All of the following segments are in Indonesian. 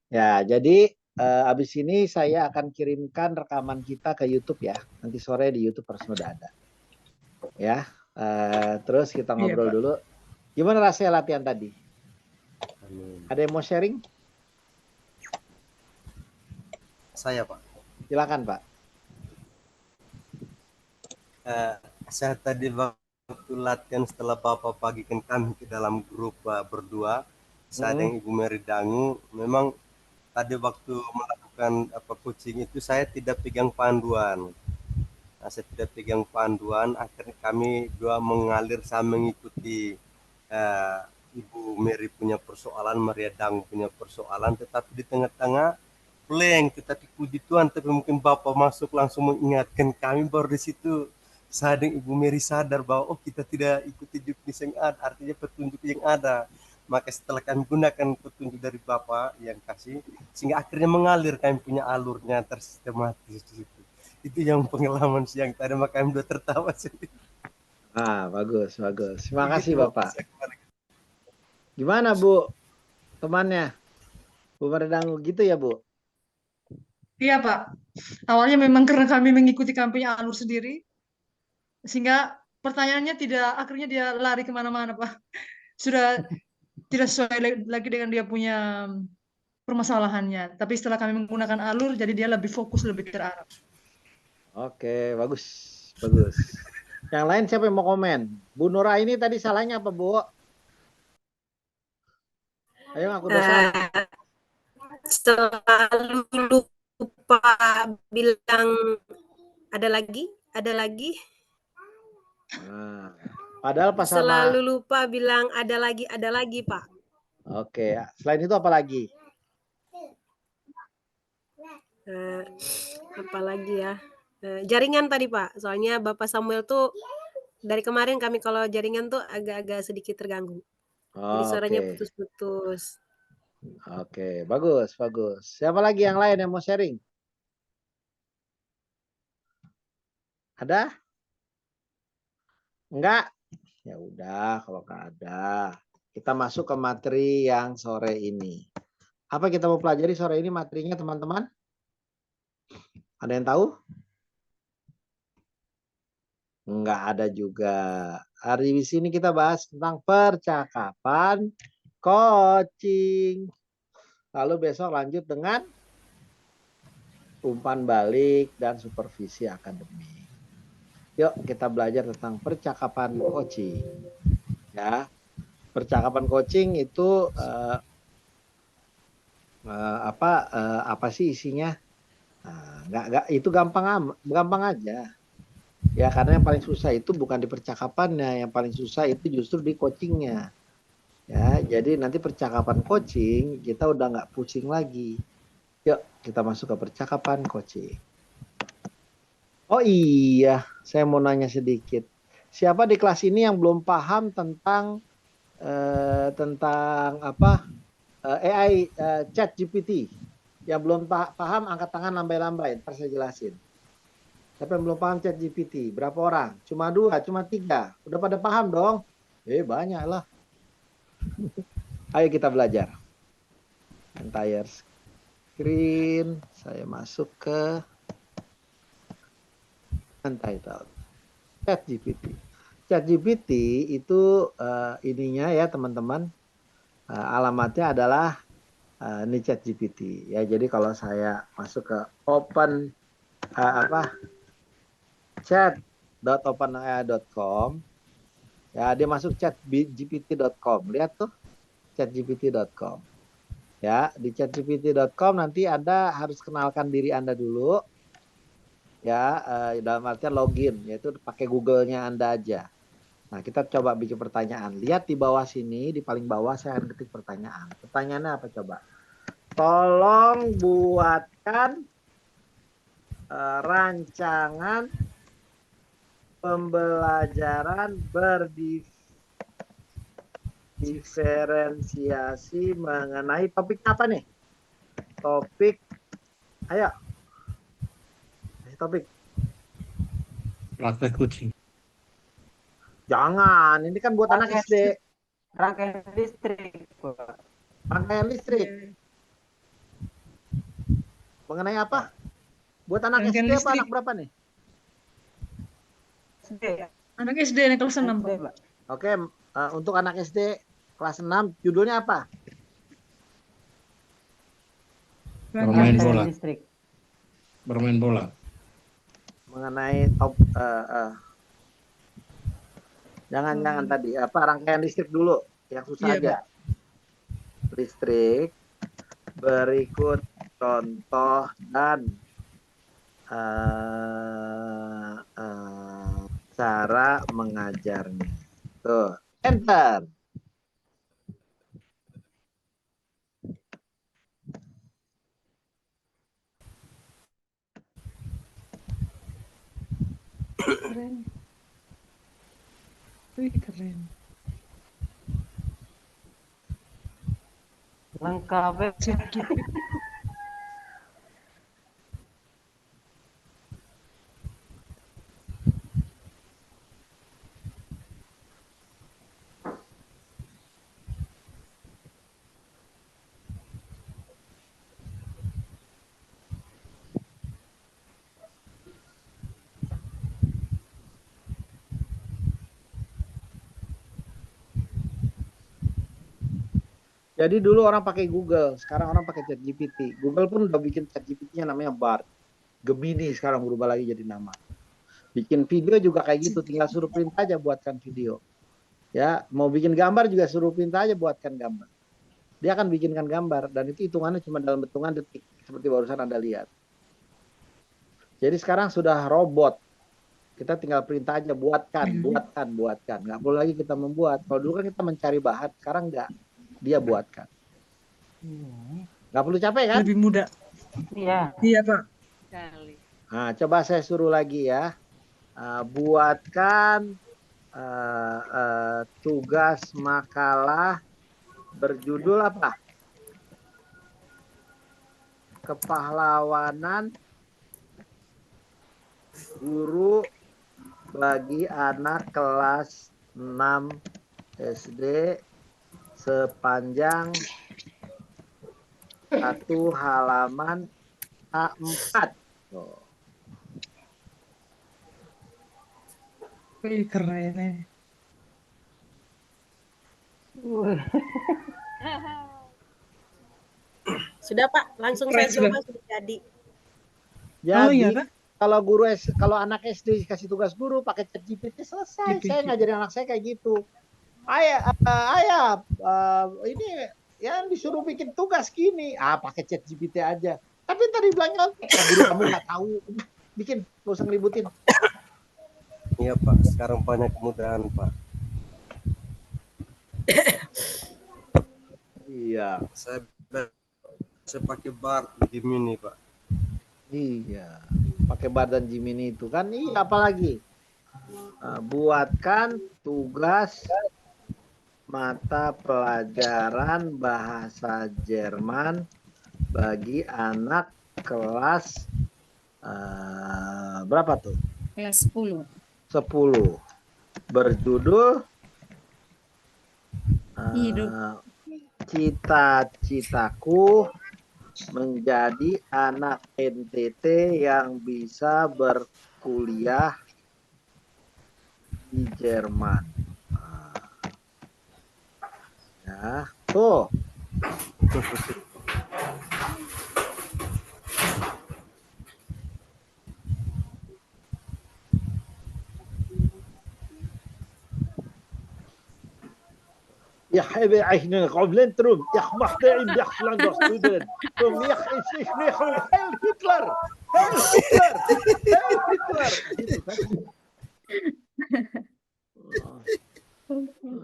Ya, jadi abis ini saya akan kirimkan rekaman kita ke YouTube ya. Nanti sore di YouTube harus sudah ada. Ya, terus kita Iya, ngobrol Pak. dulu. Gimana rasanya latihan tadi? Amin. Ada yang mau sharing? Saya Pak, Silakan Pak. eh, saya tadi waktu latihan setelah Bapak bagikan kami ke dalam grup berdua, saya Mm-mm. dan Ibu Mary Dangu, memang tadi waktu melakukan coaching itu saya tidak pegang panduan. Nah, saya tidak pegang panduan, akhirnya kami dua mengalir sama mengikuti eh, Ibu Mary punya persoalan, Maria Dangu punya persoalan, tetapi di tengah-tengah blank, tetapi puji Tuhan, tapi mungkin Bapak masuk langsung mengingatkan kami, baru di situ saya dan Ibu Mary sadar bahwa oh kita tidak ikuti juknis yang ada, artinya petunjuk yang ada. Maka setelah kami gunakan petunjuk dari Bapak yang kasih, sehingga akhirnya mengalir, kami punya alurnya tersistematis di situ. Itu yang pengalaman siang tadi, maka kami udah tertawa sendiri. Ah, bagus, bagus. Terima kasih Begitu Bapak, Bapak. saya kembali. Gimana Bu, temannya? Bu Merdangu gitu ya Bu? Iya, Pak. Awalnya memang karena kami mengikuti kampanye alur sendiri, sehingga pertanyaannya tidak, akhirnya dia lari kemana-mana, Pak. Sudah tidak sesuai lagi dengan dia punya permasalahannya. Tapi setelah kami menggunakan alur, jadi dia lebih fokus, lebih terarah. Oke, bagus, bagus. Yang lain siapa yang mau komen? Bu Nura ini tadi salahnya apa Bu? Ayo aku dosa. Eh, Selalu lupa bilang ada lagi. Nah, padahal pas sama. Selalu lupa bilang ada lagi, Pak. Oke, selain itu apa lagi? Eh, Apa lagi ya? Jaringan tadi, Pak. Soalnya Bapak Samuel tuh dari kemarin kami kalau jaringan tuh agak-agak sedikit terganggu. Jadi suaranya Oke, putus-putus. oke, bagus, bagus. Siapa lagi yang lain yang mau sharing? Ada? Enggak? Ya udah, kalau nggak ada, kita masuk ke materi yang sore ini. Apa kita mau pelajari sore ini materinya teman-teman? Ada yang tahu? Enggak ada juga. Hari di sini kita bahas tentang percakapan coaching. Lalu besok lanjut dengan umpan balik dan supervisi akademik. Yuk kita belajar tentang percakapan coaching. Ya, percakapan coaching itu apa sih isinya? Nggak itu gampang aja. Ya karena yang paling susah itu bukan di percakapannya, yang paling susah itu justru di coachingnya. Ya, jadi nanti percakapan coaching kita udah nggak pusing lagi. Yuk kita masuk ke percakapan coaching. Oh iya, saya mau nanya sedikit. Siapa di kelas ini yang belum paham tentang apa AI Chat GPT? Yang belum paham angkat tangan lambai-lambai. Ntar saya jelasin. Siapa yang belum paham Chat GPT? Berapa orang? Cuma 2, cuma 3. Udah pada paham dong? Banyak lah. Ayo kita belajar. Entire screen. Saya masuk ke Untitled. Chat GPT. Chat GPT itu ininya ya teman-teman. Alamatnya adalah ini Chat GPT. Ya, jadi kalau saya masuk ke open chat.openai.com, ya dia masuk chatgpt.com. Lihat tuh chatgpt.com. Ya, di chatgpt.com nanti Anda harus kenalkan diri Anda dulu. Ya, dalam artian login, yaitu pakai Google-nya Anda aja. Nah, kita coba bikin pertanyaan. Lihat di bawah sini, di paling bawah saya akan ketik pertanyaan. Pertanyaannya apa coba? Tolong buatkan rancangan pembelajaran berdiferensiasi mengenai topik apa nih? Topik, ayo. Topik. Praktek kucing. Jangan, ini kan buat anak SD. Rangkaian listrik, Pak. Rangkaian listrik. Iya. Mengenai apa? Buat anak Rangkaian SD apa listrik. anak berapa nih? SD ya. Anak SD nih kelas 6, SD, Pak. Pak. Oke, untuk anak SD kelas 6, judulnya apa? Bermain Rangkaian bola. Listrik. Bermain bola. Mengenai jangan tadi apa rangkaian listrik dulu yang susah Iya, aja. Listrik berikut contoh dan cara mengajarnya. Tuh, enter. Keren. Wih, keren. Lengkap ya. ChatGPT. Jadi dulu orang pakai Google, sekarang orang pakai ChatGPT. Google pun udah bikin ChatGPT-nya namanya Bard. Gemini sekarang berubah lagi jadi nama. Bikin video juga kayak gitu, tinggal suruh perintah aja buatkan video. Ya, mau bikin gambar juga suruh perintah aja buatkan gambar. Dia akan bikinkan gambar dan itu hitungannya cuma dalam hitungan detik seperti barusan Anda lihat. Jadi sekarang sudah robot. Kita tinggal perintah aja buatkan. Nggak perlu lagi kita membuat. Kalau dulu kan kita mencari bahan, sekarang nggak. Dia buatkan. Nggak perlu capek kan? Lebih mudah. Iya. Iya, Pak. Nah, coba saya suruh lagi ya. Buatkan tugas makalah berjudul apa? Kepahlawanan guru bagi anak kelas 6 SD sepanjang 1 halaman A4. Oh. Wih, keren ya. Sudah Pak, langsung saya coba sudah jadi. Jadi iya, Kak? kalau anak SD kasih tugas guru pakai ChatGPT selesai. Saya ngajarin anak saya kayak gitu. Ayah, ini yang disuruh bikin tugas gini, pakai ChatGPT aja. Tapi tadi bilang nyontek, guru kamu nggak tahu, bikin, nggak usah ngeributin. Iya Pak, sekarang banyak kemudahan Pak. Iya. Saya pakai Bard Gemini Pak. Iya, pakai badan Gemini itu kan. Iya, apalagi buatkan tugas mata pelajaran bahasa Jerman bagi anak kelas berapa tuh? Kelas 10. 10. Berjudul Hidup. Cita-citaku menjadi anak NTT yang bisa berkuliah di Jerman. Ya, tuh. يا حبيبي عشنا قبلين تروم يا مقطعين بيحصلن دوستودن تروم يا ايش نيخو هيل هتلر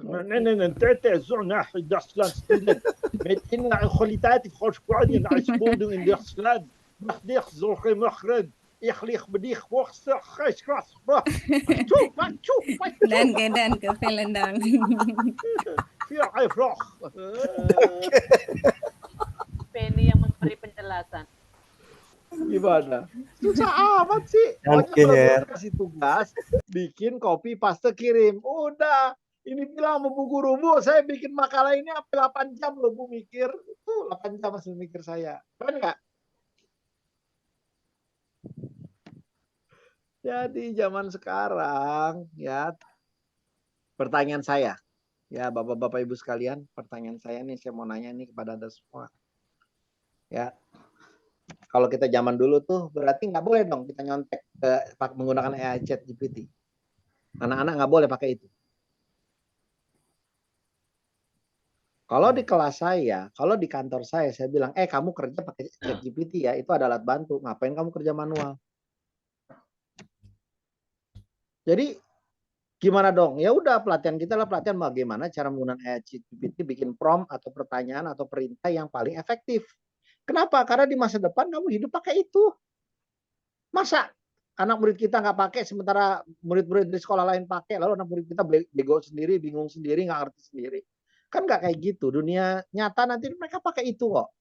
من نتعتع زعنا حد اصلا ستودن من ان خليتاتي خوش بعدي نعسبودو ان ديخسلان مخديخ زوخي مخرج يخليخ بديخ وخس خش راس شوف Dan ke Velendang. في عفراخ Penny yang memberi penjelasan. Gimana? Susah amat sih. Dan Pokoknya kalau Ger. kasih tugas, bikin copy paste kirim. Udah. Ini bilang sama Bu Guru, Bu, saya bikin makalah ini sampai 8 jam loh, Bu mikir. Itu 8 jam masih mikir saya. Keren nggak? Jadi zaman sekarang, ya, pertanyaan saya, ya Bapak-Bapak Ibu sekalian, pertanyaan saya nih, saya mau nanya nih kepada Anda semua. Ya, kalau kita zaman dulu tuh berarti nggak boleh dong kita nyontek menggunakan AI Chat GPT. Anak-anak nggak boleh pakai itu. Kalau di kelas saya, kalau di kantor saya bilang, kamu kerja pakai Chat GPT ya, itu ada alat bantu. Ngapain kamu kerja manual? Jadi gimana dong? Ya udah, pelatihan kita lah pelatihan bagaimana cara menggunakan AI Chat GPT bikin prompt atau pertanyaan atau perintah yang paling efektif. Kenapa? Karena di masa depan kamu hidup pakai itu. Masa anak murid kita nggak pakai, sementara murid-murid di sekolah lain pakai, lalu anak murid kita bego sendiri, bingung sendiri, nggak ngerti sendiri. Kan nggak kayak gitu. Dunia nyata nanti mereka pakai itu kok.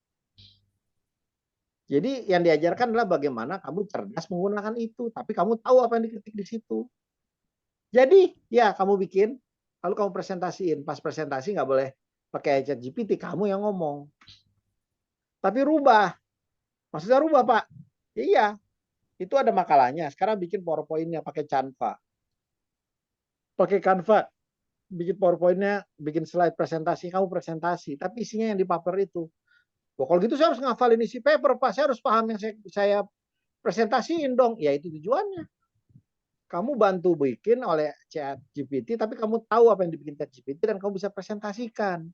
Jadi yang diajarkan adalah bagaimana kamu cerdas menggunakan itu, tapi kamu tahu apa yang diketik di situ. Jadi ya kamu bikin, lalu kamu presentasiin. Pas presentasi nggak boleh pakai Chat GPT, kamu yang ngomong. Tapi rubah. Maksudnya rubah, Pak? Ya, iya. Itu ada makalahnya. Sekarang bikin PowerPoint-nya pakai Canva. Pakai Canva. Bikin PowerPoint-nya, bikin slide presentasi, kamu presentasi. Tapi isinya yang di paper itu. Wah, kalau gitu saya harus ngafalin isi paper, Pak. Saya harus paham yang saya presentasiin dong. Ya itu tujuannya. Kamu bantu bikin oleh Chat GPT, tapi kamu tahu apa yang dibikin Chat GPT dan kamu bisa presentasikan.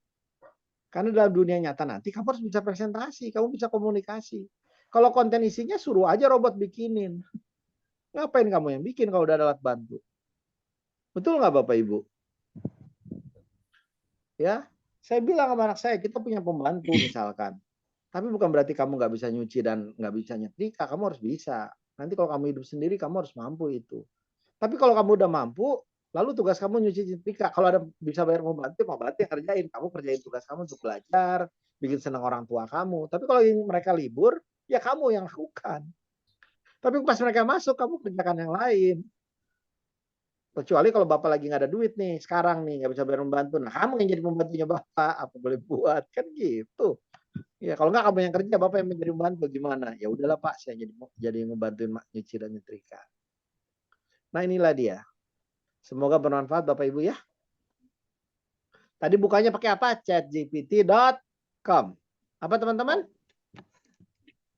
Karena dalam dunia nyata nanti kamu harus bisa presentasi, kamu bisa komunikasi. Kalau konten isinya suruh aja robot bikinin. Ngapain kamu yang bikin kalau udah ada alat bantu? Betul nggak Bapak Ibu? Ya, saya bilang sama anak saya, kita punya pembantu misalkan. Tapi bukan berarti kamu nggak bisa nyuci dan nggak bisa nyetrika, kamu harus bisa. Nanti kalau kamu hidup sendiri, kamu harus mampu itu. Tapi kalau kamu udah mampu, lalu tugas kamu nyuci nyetrika. Kalau ada bisa bayar pembantu yang kerjain. Kamu kerjain tugas kamu untuk belajar, bikin senang orang tua kamu. Tapi kalau mereka libur, ya kamu yang lakukan. Tapi pas mereka masuk, kamu kerjakan yang lain. Kecuali kalau Bapak lagi nggak ada duit nih, sekarang nih, nggak bisa bayar pembantu. Nah, kamu yang jadi pembantunya Bapak, apa boleh buat. Kan gitu. Ya, kalau nggak kamu yang kerja, Bapak yang menjadi pembantu gimana? Ya udahlah Pak, saya jadi ngebantuin nyuci dan nyetrika. Nah, inilah dia. Semoga bermanfaat Bapak Ibu ya. Tadi bukanya pakai apa? chatgpt.com. Apa teman-teman?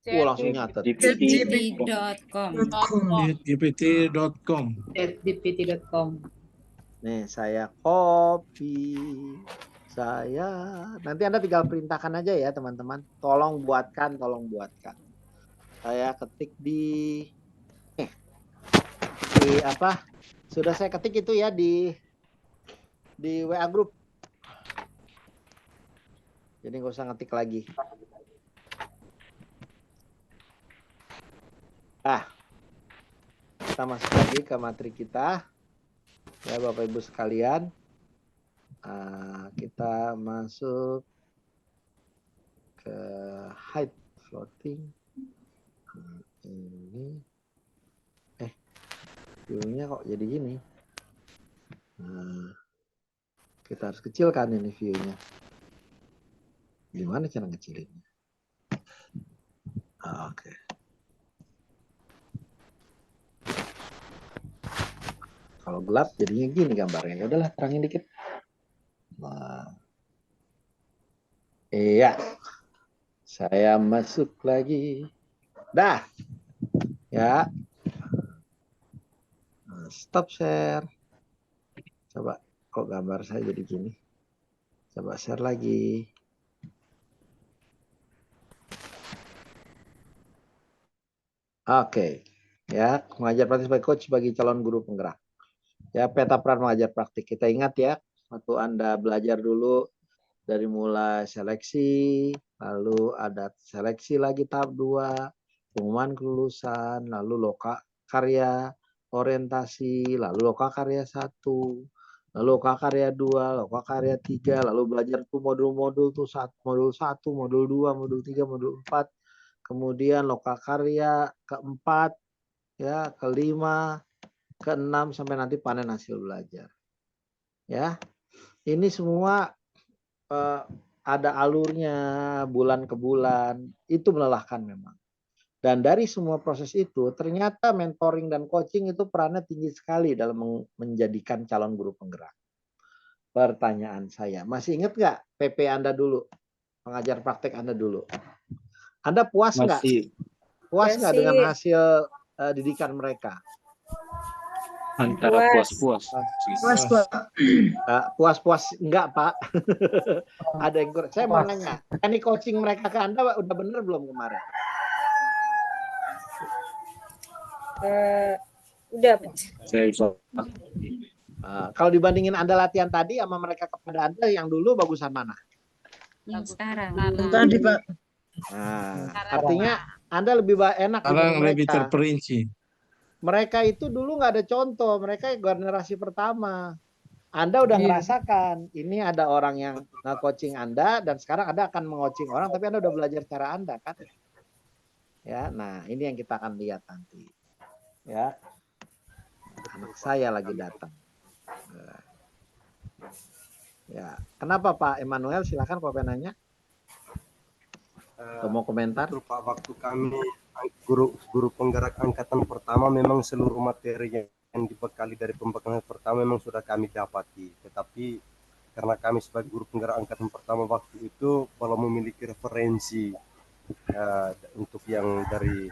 Langsung nyatet. GPT.com. GPT.com. ChatGPT.com. Nih, saya copy. Nanti Anda tinggal perintahkan aja ya, teman-teman. Tolong buatkan. Saya ketik di apa? Sudah saya ketik itu ya di WA group. Jadi nggak usah ngetik lagi. Kita masuk lagi ke materi kita. Ya Bapak Ibu sekalian. Kita masuk ke height floating. Ini. View-nya kok jadi gini. Kita harus kecilkan ini view-nya. Gimana cara ngecilinnya? Oke. Kalau gelap jadinya gini gambarnya. Ya udahlah, terangin dikit. Nah. Iya. Saya masuk lagi. Dah. Ya. Stop share. Coba kok gambar saya jadi gini. Coba share lagi. Oke. Ya, mengajar praktik sebagai coach bagi calon guru penggerak. Ya, peta peran mengajar praktik. Kita ingat ya, waktu Anda belajar dulu dari mulai seleksi, lalu ada seleksi lagi tahap 2, pengumuman kelulusan, lalu loka karya orientasi, lalu loka karya 1, lalu loka karya 2, loka karya 3, lalu belajar tuh modul-modul tuh modul 1, modul 2, modul 3, modul 4, kemudian loka karya keempat, ya, kelima, ke-6 sampai nanti panen hasil belajar. Ya. ini semua ada alurnya bulan ke bulan, itu melelahkan memang. Dan dari semua proses itu, ternyata mentoring dan coaching itu perannya tinggi sekali dalam menjadikan calon guru penggerak. Pertanyaan saya, masih ingat nggak PP Anda dulu, pengajar praktek Anda dulu? Anda puas nggak? Masih Puas nggak Masih. dengan hasil didikan mereka? antara Puas. puas-puas. Puas, Pak. Puas-puas enggak, Pak? Ada yang kurang. Saya mau nanya, ini coaching mereka ke Anda udah bener belum kemarin? Udah, Pak. Saya bisa. Kalau dibandingin Anda latihan tadi sama mereka kepada Anda yang dulu bagusan mana? Yang sekarang. Yang tadi, Pak. Nah, artinya Anda lebih enak Sekarang dibanding lebih mereka. terperinci. Mereka itu dulu nggak ada contoh, mereka generasi pertama. Anda udah Iya. ngerasakan, ini ada orang yang nge-coaching Anda dan sekarang Anda akan meng-coaching orang, tapi Anda udah belajar cara Anda kan? Ya, nah ini yang kita akan lihat nanti. Ya, anak saya lagi datang. Ya, kenapa Pak Emmanuel? Silakan kalau pengen nanya. Atau mau komentar? Betul Pak, waktu kami guru penggerak angkatan pertama memang seluruh materi yang dibekali dari pembekalan pertama memang sudah kami dapati. Tetapi karena kami sebagai guru penggerak angkatan pertama waktu itu belum memiliki referensi untuk yang dari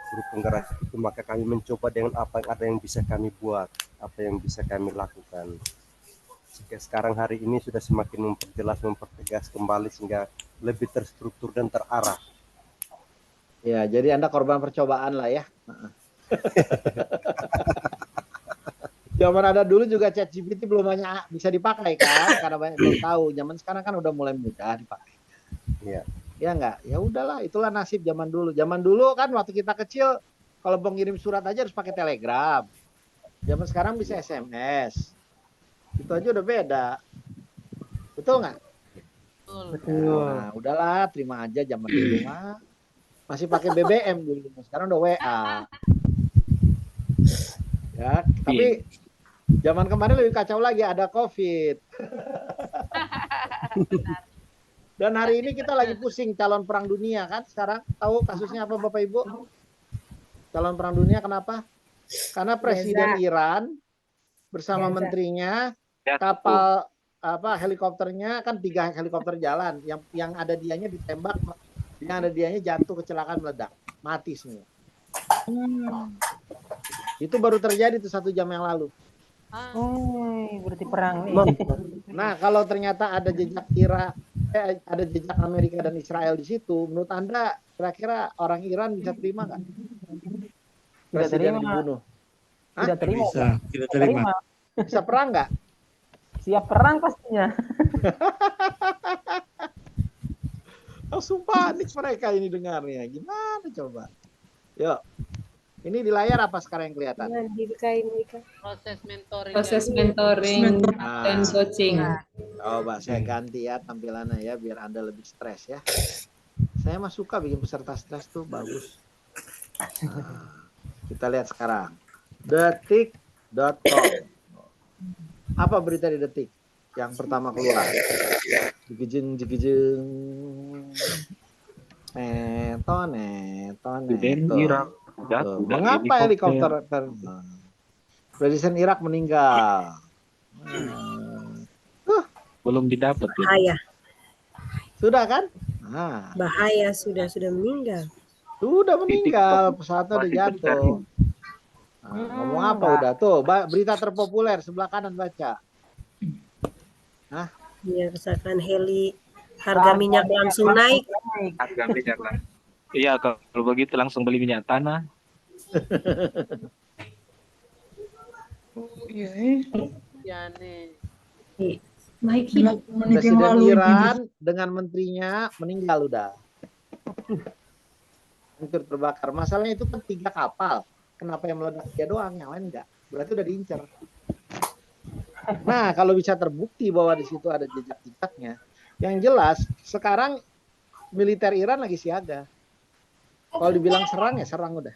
guru penggerak itu, maka kami mencoba dengan apa yang ada yang bisa kami buat, apa yang bisa kami lakukan. Sehingga sekarang hari ini sudah semakin memperjelas, mempertegas kembali sehingga lebih terstruktur dan terarah. Ya, jadi Anda korban percobaan lah ya. Zaman ada dulu juga ChatGPT belum banyak bisa dipakai kan, karena banyak belum tahu. Zaman sekarang kan udah mulai mudah dipakai. Iya. Ya enggak? Ya udahlah, itulah nasib zaman dulu. Zaman dulu kan waktu kita kecil, kalau mau ngirim surat aja harus pakai telegram. Zaman sekarang bisa SMS. Itu aja udah beda. Betul nggak? Betul. Nah, udahlah, terima aja zaman dulu mah. Masih pakai BBM dulu, sekarang udah WA. Ya, tapi zaman kemarin lebih kacau lagi, ada COVID. Dan hari ini kita lagi pusing calon perang dunia kan sekarang. Tahu kasusnya apa Bapak Ibu? Calon perang dunia kenapa? Karena Presiden Iran bersama menterinya, kapal helikopternya kan 3 helikopter jalan, yang ada dianya ditembak, yang ada dianya jatuh kecelakaan meledak, mati semua. Itu baru terjadi tuh 1 jam yang lalu. Berarti perang nih. Nah, kalau ternyata ada jejak ada jejak Amerika dan Israel di situ, menurut Anda kira-kira orang Iran bisa terima nggak? Presiden dibunuh. Tidak terima. Bisa, tidak terima. Bisa perang nggak? Siap perang pastinya. Langsung panik mereka ini dengarnya. Gimana coba? Yuk. Ini di layar apa sekarang yang kelihatan? Proses mentoring. Proses mentoring dan coaching. Coba saya ganti ya tampilannya ya biar Anda lebih stres ya. Saya mah suka bikin peserta stres tuh, bagus. Nah, kita lihat sekarang. Detik.com. Apa berita di Detik yang pertama keluar? Jigijeng. Neton. Irak. Mengapa helikopter terbang? Presiden Irak meninggal. Belum didapat ya. Bahaya. Sudah kan? Nah, Bahaya, sudah meninggal. sudah meninggal, pesawatnya udah jatuh. Nah, ngomong apa udah tuh? Berita terpopuler sebelah kanan baca. Ya, misalkan harga minyak langsung naik. Harga minyak lah. Iya, kalau begitu langsung beli minyak tanah. Ya nih. Presiden Iran dengan menterinya meninggal udah. Hancur terbakar. Masalahnya itu kan 3 kapal. Kenapa yang meledak dia doang, yang lain enggak? Berarti udah diincar. Nah, kalau bisa terbukti bahwa di situ ada jejak-jejaknya, yang jelas sekarang militer Iran lagi siaga. Kalau dibilang serang ya serang udah.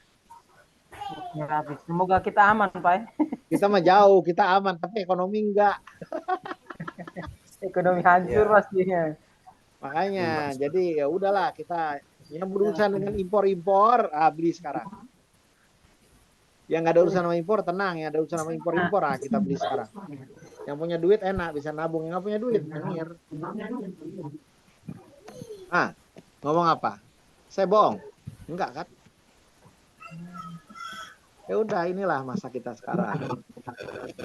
Semoga kita aman, Pak. Kita mah jauh, kita aman, tapi ekonomi enggak. Ekonomi hancur Ya. pastinya. Makanya, jadi ya udahlah kita yang berurusan dengan impor-impor, beli sekarang. Yang nggak ada urusan sama impor, tenang. Yang ada urusan sama impor-impor, kita beli sekarang. Yang punya duit enak, bisa nabung. Yang nggak punya duit, nyengir. Ngomong apa? Saya bohong? Enggak kan? Ya udah, inilah masa kita sekarang.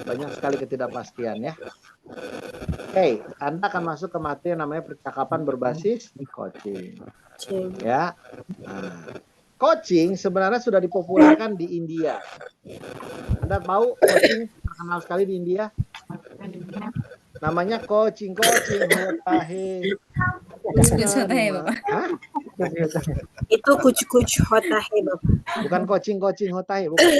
Banyak sekali ketidakpastian ya. Oke, Anda akan masuk ke materi yang namanya percakapan berbasis coaching. Ya. Nah, coaching sebenarnya sudah dipopulerkan di India. Anda tahu coaching terkenal sekali di India? Namanya coaching hotahe. Kuch-kuch hotahe, Bapak. Hah? Itu kucu-kucu hotahe, Bapak. Bukan coaching hotahe, bukan.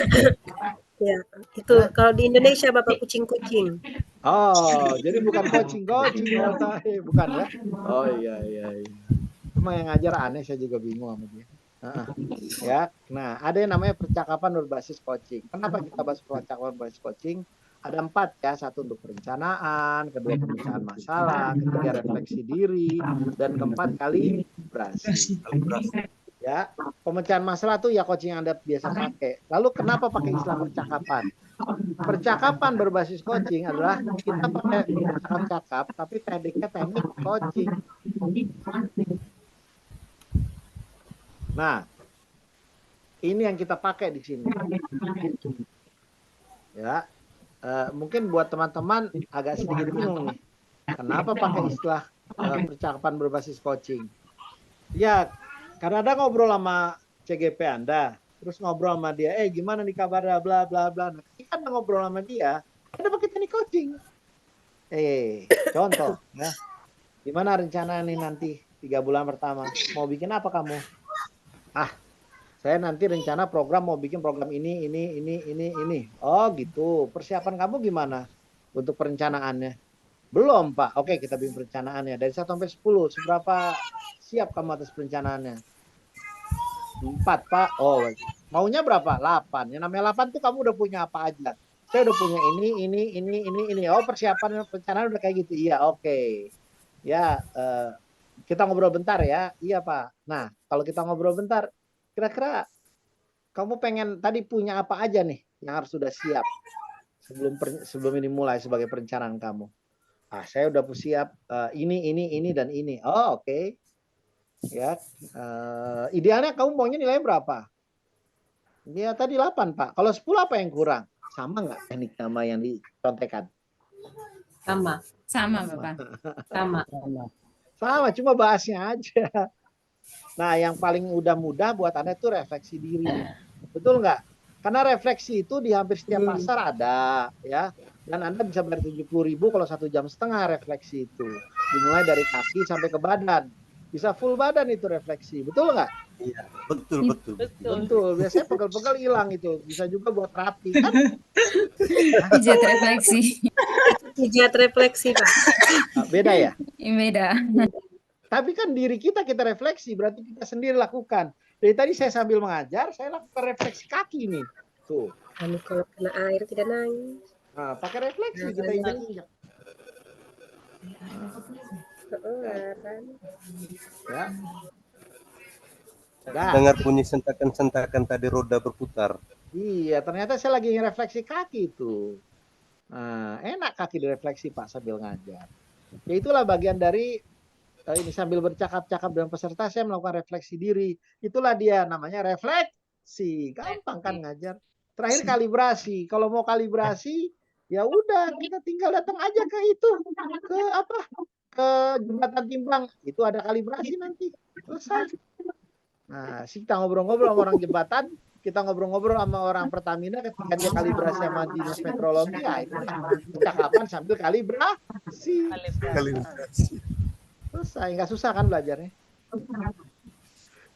Ya, itu kalau di Indonesia Bapak kucing-kucing. Oh, jadi bukan coaching hotahe, bukan ya? Oh iya. Emang yang ngajar aneh, saya juga bingung sama dia. Ya, nah ada yang namanya percakapan berbasis coaching. Kenapa kita bahas percakapan berbasis coaching? Ada 4 ya, 1 untuk perencanaan, kedua pemecahan masalah, ketiga refleksi diri, dan keempat kalibrasi. Ya, pemecahan masalah tuh ya coaching yang Anda biasa pakai. Lalu kenapa pakai istilah percakapan? Percakapan berbasis coaching adalah kita pakai cakap-cakap, tapi tekniknya teknik coaching. Nah, ini yang kita pakai di sini. Ya, mungkin buat teman-teman agak sedikit bingung nih. Kenapa pakai istilah percakapan berbasis coaching? Ya, karena Anda ngobrol sama CGP Anda, terus ngobrol sama dia, gimana nih kabarnya, bla bla bla. Nah, kan ngobrol sama dia, ada pakai teknik coaching. Contoh, ya. Gimana rencana nih nanti 3 bulan pertama? Mau bikin apa kamu? Saya nanti rencana program mau bikin program ini. Oh gitu. Persiapan kamu gimana untuk perencanaannya? Belum, Pak. Oke, kita bikin perencanaannya. Dari 1 sampai 10, seberapa siap kamu atas perencanaannya? 4, Pak. Oh, maunya berapa? 8. Yang namanya 8 tuh kamu udah punya apa aja? Saya udah punya ini. Oh, persiapan perencanaan udah kayak gitu. Iya, oke. Ya, kita ngobrol bentar ya. Iya, Pak. Nah, kalau kita ngobrol bentar, kira-kira kamu pengen tadi punya apa aja nih yang harus sudah siap sebelum ini mulai sebagai perencanaan kamu? Saya udah siap ini dan ini. Oh, oke. Ya, idealnya kamu maunya nilai berapa? Ya tadi 8, Pak. Kalau 10 apa yang kurang? Sama nggak teknik sama yang dicontekan? Sama, Bapak. Sama, cuma bahasnya aja. Nah, yang paling mudah buat Anda itu refleksi diri. Betul nggak? Karena refleksi itu di hampir setiap pasar ada, ya. Dan Anda bisa bayar 70.000 kalau 1,5 jam refleksi itu. Dimulai dari kaki sampai ke badan. Bisa full badan itu refleksi. Betul nggak? Iya, betul. Biasanya pegel-pegel hilang itu. Bisa juga buat rapi. Kan? Pijat refleksi. Pijat refleksi, Pak. Beda ya? Beda. Tapi kan diri kita refleksi, berarti kita sendiri lakukan. Dari tadi saya sambil mengajar, saya lakukan refleksi kaki nih. Tuh. Kalau kena air tidak nangis. Nah, pakai refleksi kita injak-injak. Ya. Dengar bunyi sentakan-sentakan tadi roda berputar. Iya, ternyata saya lagi refleksi kaki itu. Nah, enak kaki direfleksi Pak sambil ngajar. Ya itulah bagian dari ini sambil bercakap-cakap dengan peserta saya melakukan refleksi diri. Itulah dia namanya refleksi. Gampang kan ngajar. Terakhir kalibrasi. Kalau mau kalibrasi ya udah kita tinggal datang aja ke itu ke jembatan timbang. Itu ada kalibrasi nanti. Selesai. Nah, kita ngobrol-ngobrol sama orang jembatan, kita ngobrol-ngobrol sama orang Pertamina ketika dia kalibrasi sama dinas meteorologi, ya itu percakapan sambil kalibrasi. Selesai, nggak susah kan belajarnya?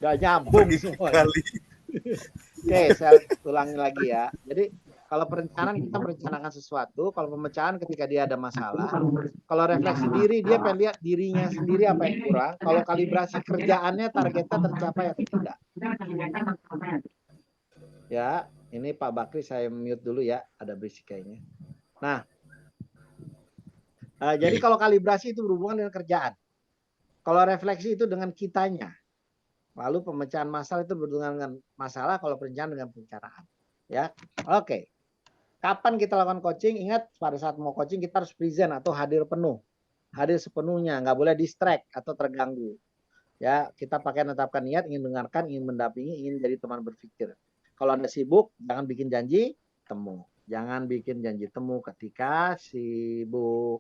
Nggak nyambung semua. Oke, saya ulangi lagi ya. Jadi kalau perencanaan kita merencanakan sesuatu, kalau pemecahan ketika dia ada masalah, kalau refleksi diri dia pengen lihat dirinya sendiri apa yang kurang, kalau kalibrasi kerjaannya targetnya tercapai atau tidak. Ya, ini Pak Bakri saya mute dulu ya, ada berisik kayaknya. Nah, Jadi kalau kalibrasi itu berhubungan dengan kerjaan. Kalau refleksi itu dengan kitanya. Lalu pemecahan masalah itu berhubungan dengan masalah, kalau perencanaan dengan perencanaan. Ya, oke. Kapan kita lakukan coaching? Ingat, pada saat mau coaching kita harus present atau hadir penuh. Hadir sepenuhnya, nggak boleh distract atau terganggu. Ya, kita pakai menetapkan niat, ingin mendengarkan, ingin mendampingi, ingin jadi teman berpikir. Kalau Anda sibuk, jangan bikin janji temu. Jangan bikin janji temu ketika sibuk.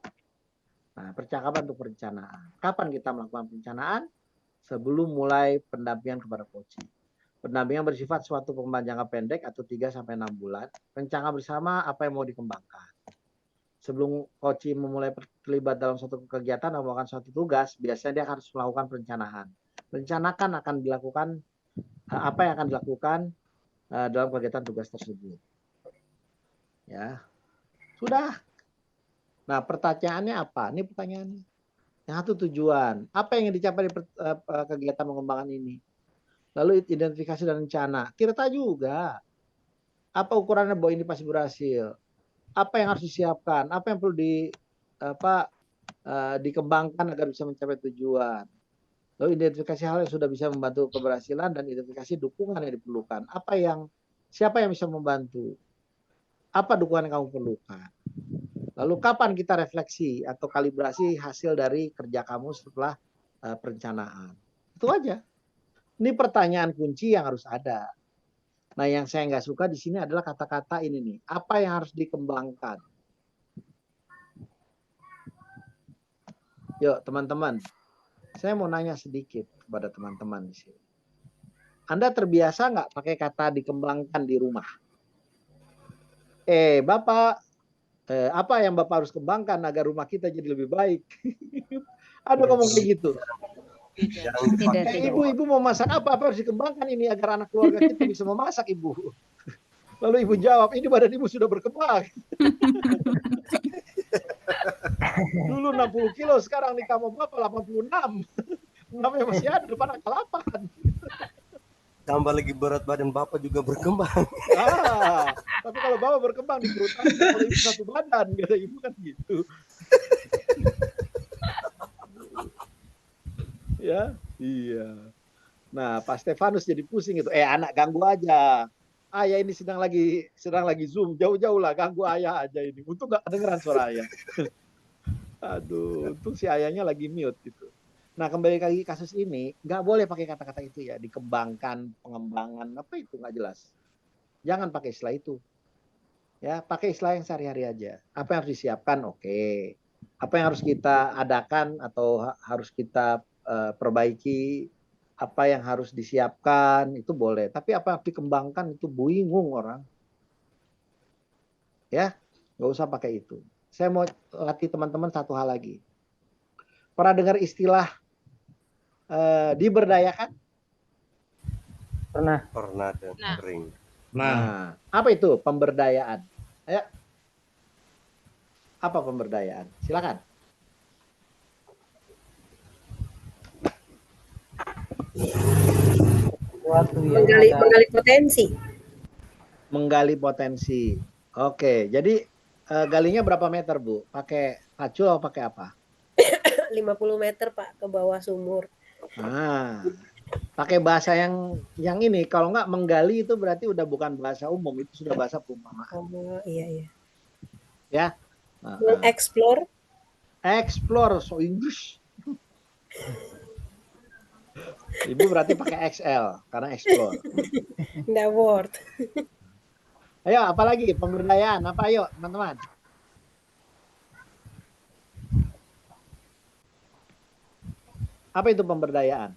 Nah, percakapan untuk perencanaan. Kapan kita melakukan perencanaan? Sebelum mulai pendampingan kepada coaching. Pendampingan bersifat suatu pengembangan jangka pendek atau 3-6 bulan. Rencana bersama apa yang mau dikembangkan. Sebelum coaching memulai terlibat dalam suatu kegiatan atau melakukan suatu tugas, biasanya dia harus melakukan perencanaan. Rencanakan akan dilakukan apa yang akan dilakukan dalam kegiatan tugas tersebut. Ya, sudah. Nah, pertanyaannya apa? Ini pertanyaannya. Yang satu tujuan. Apa yang dicapai di kegiatan pengembangan ini? Lalu identifikasi dan rencana. Tirta juga. Apa ukurannya bahwa ini pasti berhasil? Apa yang harus disiapkan? Apa yang perlu dikembangkan agar bisa mencapai tujuan? Lalu identifikasi hal yang sudah bisa membantu keberhasilan dan identifikasi dukungan yang diperlukan. Siapa yang bisa membantu? Apa dukungan yang kamu perlukan? Lalu kapan kita refleksi atau kalibrasi hasil dari kerja kamu setelah perencanaan? Itu aja. Ini pertanyaan kunci yang harus ada. Nah, yang saya nggak suka di sini adalah kata-kata ini nih. Apa yang harus dikembangkan? Yuk, teman-teman. Saya mau nanya sedikit kepada teman-teman di sini. Anda terbiasa nggak pakai kata dikembangkan di rumah? Bapak, apa yang Bapak harus kembangkan agar rumah kita jadi lebih baik? Ada ngomong kayak gitu. Ibu mau masak apa harus dikembangkan ini agar anak keluarga kita bisa memasak, Ibu. Lalu Ibu jawab, ini badan Ibu sudah berkembang. Dulu 60 kilo, sekarang nikah sama Bapak 86. Namanya masih ada, depan angka 8. Tambah lagi berat badan Bapak juga berkembang. Tapi kalau Bapak berkembang di perut aja, kalau Ibu satu badan, kata Ibu kan gitu. Ya, iya. Nah, Pak Stefanus jadi pusing itu. Anak ganggu aja. Ayah ini sedang lagi Zoom, jauh-jauh lah, ganggu ayah aja ini. Untung nggak kedengeran suara ayah. Aduh, untung si ayahnya lagi mute gitu. Nah, kembali lagi kasus ini, nggak boleh pakai kata-kata itu ya, dikembangkan, pengembangan, apa itu nggak jelas. Jangan pakai istilah itu. Ya, pakai istilah yang sehari-hari aja. Apa yang harus disiapkan? Oke. Apa yang harus kita adakan atau harus kita perbaiki? Apa yang harus disiapkan? Itu boleh. Tapi apa yang dikembangkan itu bingung orang. Ya, nggak usah pakai itu. Saya mau latih teman-teman satu hal lagi. Pernah dengar istilah diberdayakan? Pernah dan sering. Nah, apa itu pemberdayaan? Ayo. Apa pemberdayaan? Silakan. Menggali potensi. Menggali potensi. Oke, jadi galinya berapa meter, Bu? Pakai pacul atau pakai apa? 50 meter, Pak, ke bawah sumur. Pakai bahasa yang ini. Kalau nggak menggali itu berarti udah bukan bahasa umum, itu sudah bahasa perumpamaan. Oh, iya. Ya. Explore. So English. Ibu berarti pakai XL karena explore. Nggak word. Ayo, apalagi pemberdayaan? Apa ayo, teman-teman? Apa itu pemberdayaan?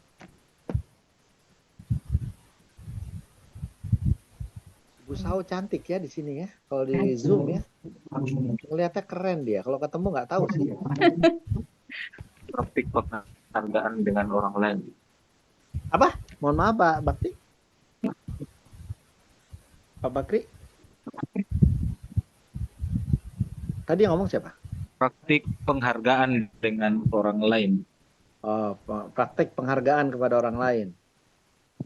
Bu Sao cantik ya di sini ya. Kalau di Zoom ya. Ngeliatnya keren dia. Kalau ketemu nggak tahu sih. Praktik penghargaan dengan orang lain. Apa? Mohon maaf Pak Bakti. Pak Bakri. Tadi yang ngomong siapa? Praktik penghargaan dengan orang lain. Oh, praktek penghargaan kepada orang lain.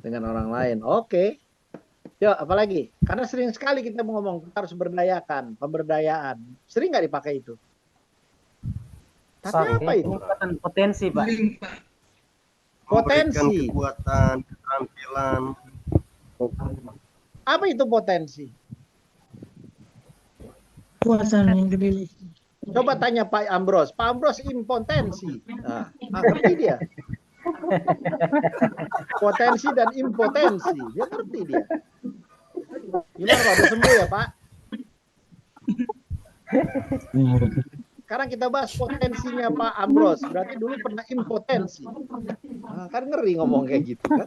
Dengan orang lain. Oke. Yuk, apalagi? Karena sering sekali kita ngomong kita harus berdayakan, pemberdayaan. Sering nggak dipakai itu? Tapi apa itu? Peningkatan potensi, Pak. Limpa. Memberikan Potensi. kekuatan, keterampilan. Apa itu potensi? Kuatan yang lebih. Coba tanya Pak Ambros. Pak Ambros impotensi. Nah, ngerti dia. Potensi dan impotensi. Dia ngerti dia. Gimana Pak? Udah sembuh ya Pak? Sekarang kita bahas potensinya Pak Ambros. Berarti dulu pernah impotensi. Nah, kan ngeri ngomong kayak gitu kan.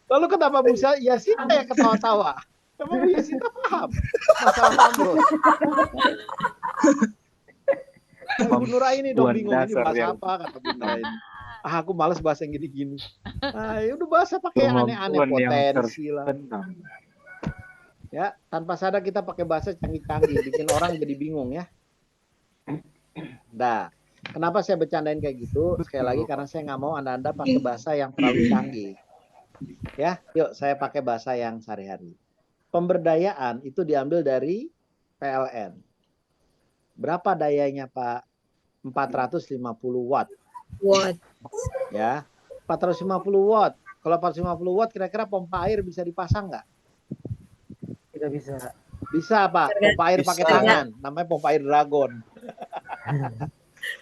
Lalu kenapa bisa Yasinta ya ketawa-tawa? Emang Yasinta paham masalah Pak Ambros? Bu Nura ini dong bingung ini bahasa apa kata Bu Nura ini. Aku males bahasa yang gini-gini. Ya udah bahasa pakai yang aneh-aneh, potensi lah. Ya, tanpa sadar kita pakai bahasa canggih-canggih, bikin orang jadi bingung ya. Nah, kenapa saya bercandain kayak gitu? Sekali lagi karena saya nggak mau Anda pakai bahasa yang terlalu canggih. Ya, yuk saya pakai bahasa yang sehari-hari. Pemberdayaan itu diambil dari PLN. Berapa dayanya Pak? 450 watt. Watt. Ya, 450 watt. Kalau 450 watt kira-kira pompa air bisa dipasang nggak? Tidak bisa. Bisa Pak, pompa air pakai tangan, namanya pompa air dragon.